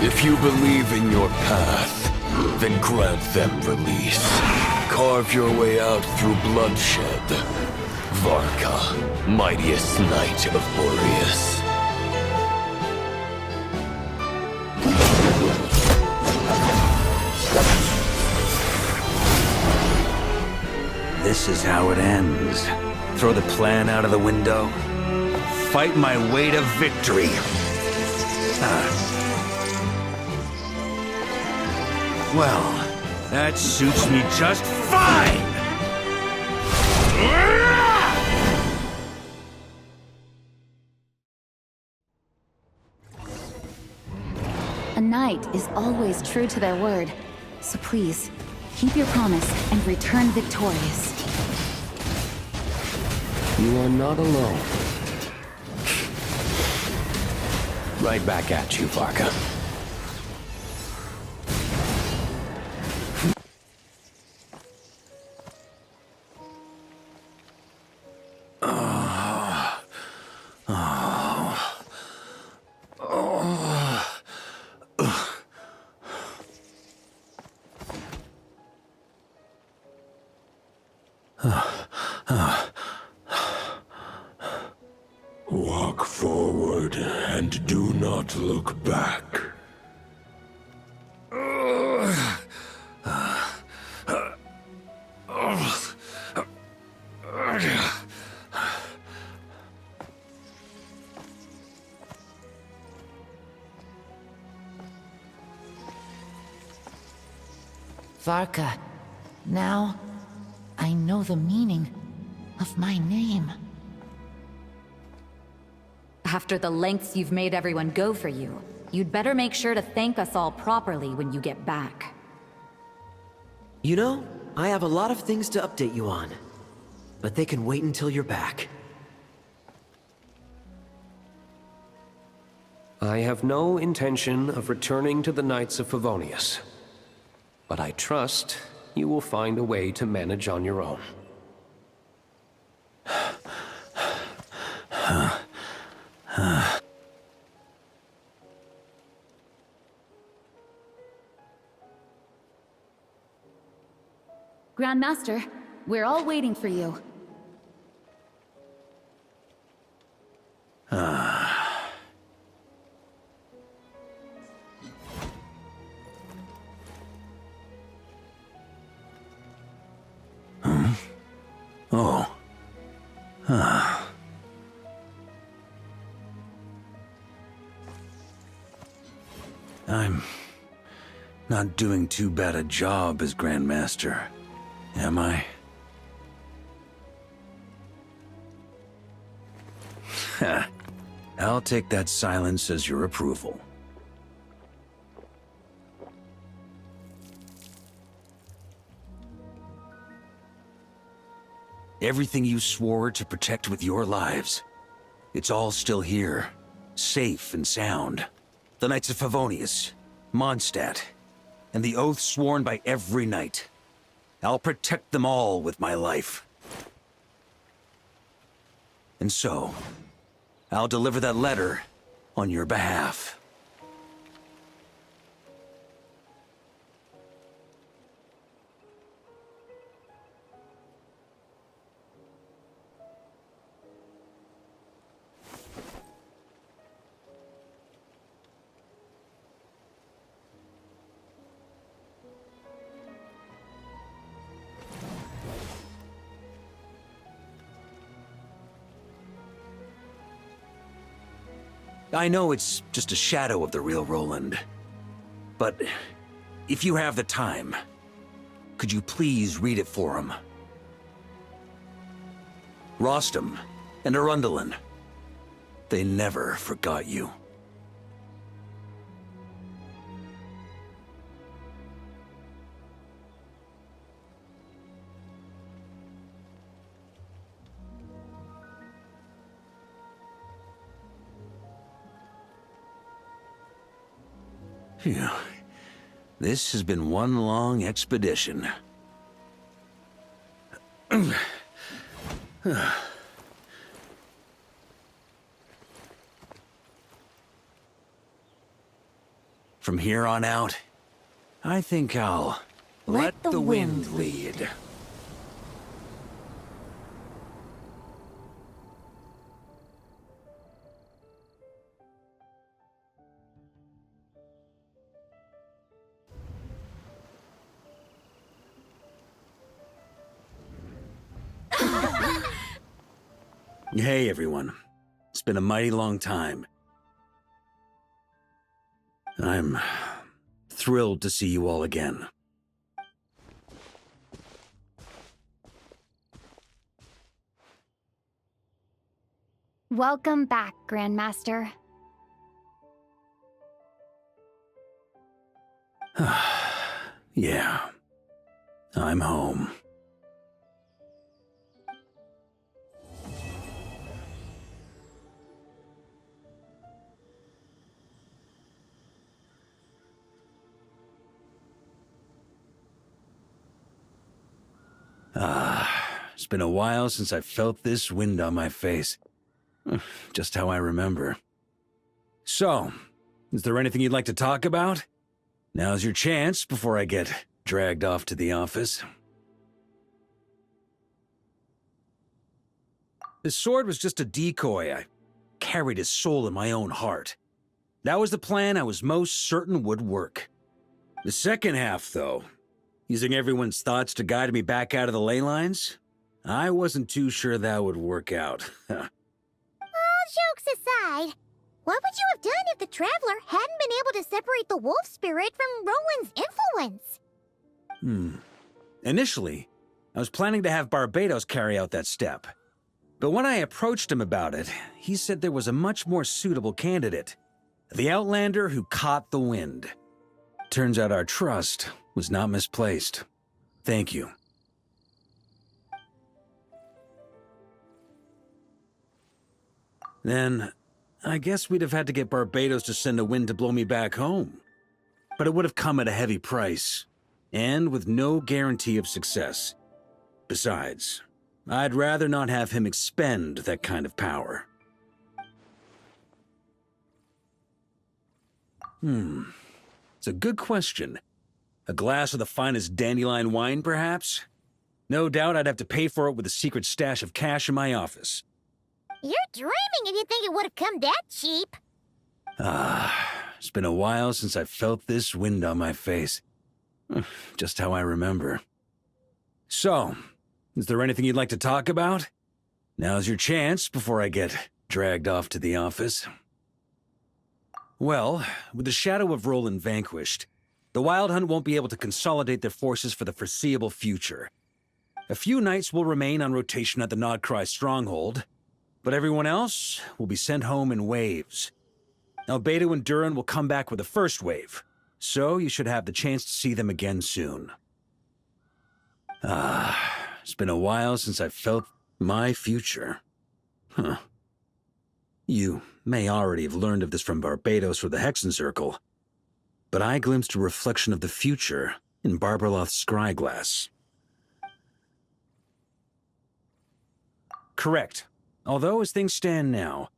If you believe in your path, then grant them release. Carve your way out through bloodshed. Varka, mightiest knight of Boreas. This is how it ends. Throw the plan out of the window. Fight my way to victory. Well, that suits me just fine! A knight is always true to their word. So please, keep your promise and return victorious. You are not alone. Right back at you, Varka. Walk forward and do not look back. Varka, now I know the meaning of my name. After the lengths you've made everyone go for you, you'd better make sure to thank us all properly when you get back. You know, I have a lot of things to update you on, but they can wait until you're back. I have no intention of returning to the Knights of Favonius, but I trust you will find a way to manage on your own. Grandmaster, we're all waiting for you. Oh. I'm not doing too bad a job as Grandmaster, am I? I'll take that silence as your approval. Everything you swore to protect with your lives, it's all still here, safe and sound. The Knights of Favonius, Mondstadt, and the oath sworn by every knight. I'll protect them all with my life. And so, I'll deliver that letter on your behalf. I know it's just a shadow of the real Roland, but if you have the time, could you please read it for him? Rostam and Arundelen, they never forgot you. Phew. This has been one long expedition. From here on out, I think I'll let the wind lead. Hey, everyone. It's been a mighty long time. I'm thrilled to see you all again. Welcome back, Grandmaster. Yeah. I'm home. It's been a while since I felt this wind on my face. Just how I remember. So, is there anything you'd like to talk about? Now's your chance before I get dragged off to the office. His sword was just a decoy. I carried his soul in my own heart. That was the plan I was most certain would work. The second half, though, using everyone's thoughts to guide me back out of the ley lines, I wasn't too sure that would work out. All jokes aside, what would you have done if the Traveler hadn't been able to separate the wolf spirit from Roland's influence? Initially, I was planning to have Barbatos carry out that step. But when I approached him about it, he said there was a much more suitable candidate. The Outlander who caught the wind. Turns out our trust was not misplaced. Thank you. Then, I guess we'd have had to get Barbatos to send a wind to blow me back home. But it would have come at a heavy price, and with no guarantee of success. Besides, I'd rather not have him expend that kind of power. It's a good question. A glass of the finest dandelion wine, perhaps? No doubt I'd have to pay for it with a secret stash of cash in my office. You're dreaming if you think it would have come that cheap. It's been a while since I felt this wind on my face. Just how I remember. So, is there anything you'd like to talk about? Now's your chance before I get dragged off to the office. Well, with the shadow of Roland vanquished, the Wild Hunt won't be able to consolidate their forces for the foreseeable future. A few knights will remain on rotation at the Nodcry stronghold, but everyone else will be sent home in waves. Albedo and Durin will come back with the first wave, so you should have the chance to see them again soon. It's been a while since I felt my future. You may already have learned of this from Barbatos or the Hexen Circle, but I glimpsed a reflection of the future in Barbarloth's scryglass. Correct. Although, as things stand now,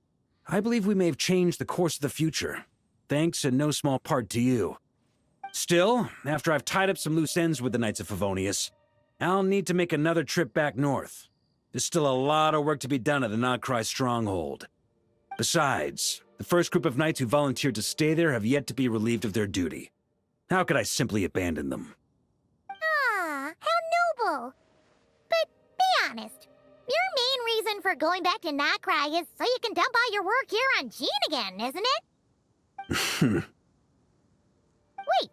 I believe we may have changed the course of the future, thanks in no small part to you. Still, after I've tied up some loose ends with the Knights of Favonius, I'll need to make another trip back north. There's still a lot of work to be done at the Nodcry stronghold. Besides, the first group of knights who volunteered to stay there have yet to be relieved of their duty. How could I simply abandon them? Ah, how noble. But be honest, your main reason for going back to Nodcry is so you can dump all your work here on Jean again, isn't it? Wait,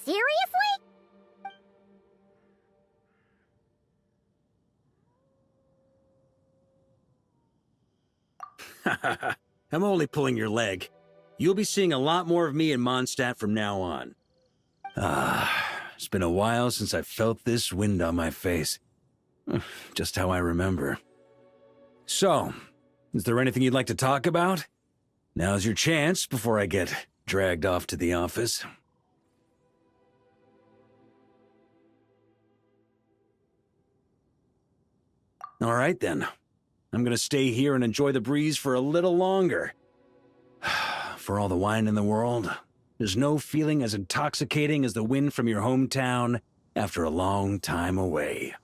seriously? I'm only pulling your leg. You'll be seeing a lot more of me in Mondstadt from now on. It's been a while since I felt this wind on my face. Just how I remember. So, is there anything you'd like to talk about? Now's your chance before I get dragged off to the office. All right then. I'm gonna stay here and enjoy the breeze for a little longer. For all the wine in the world, there's no feeling as intoxicating as the wind from your hometown after a long time away.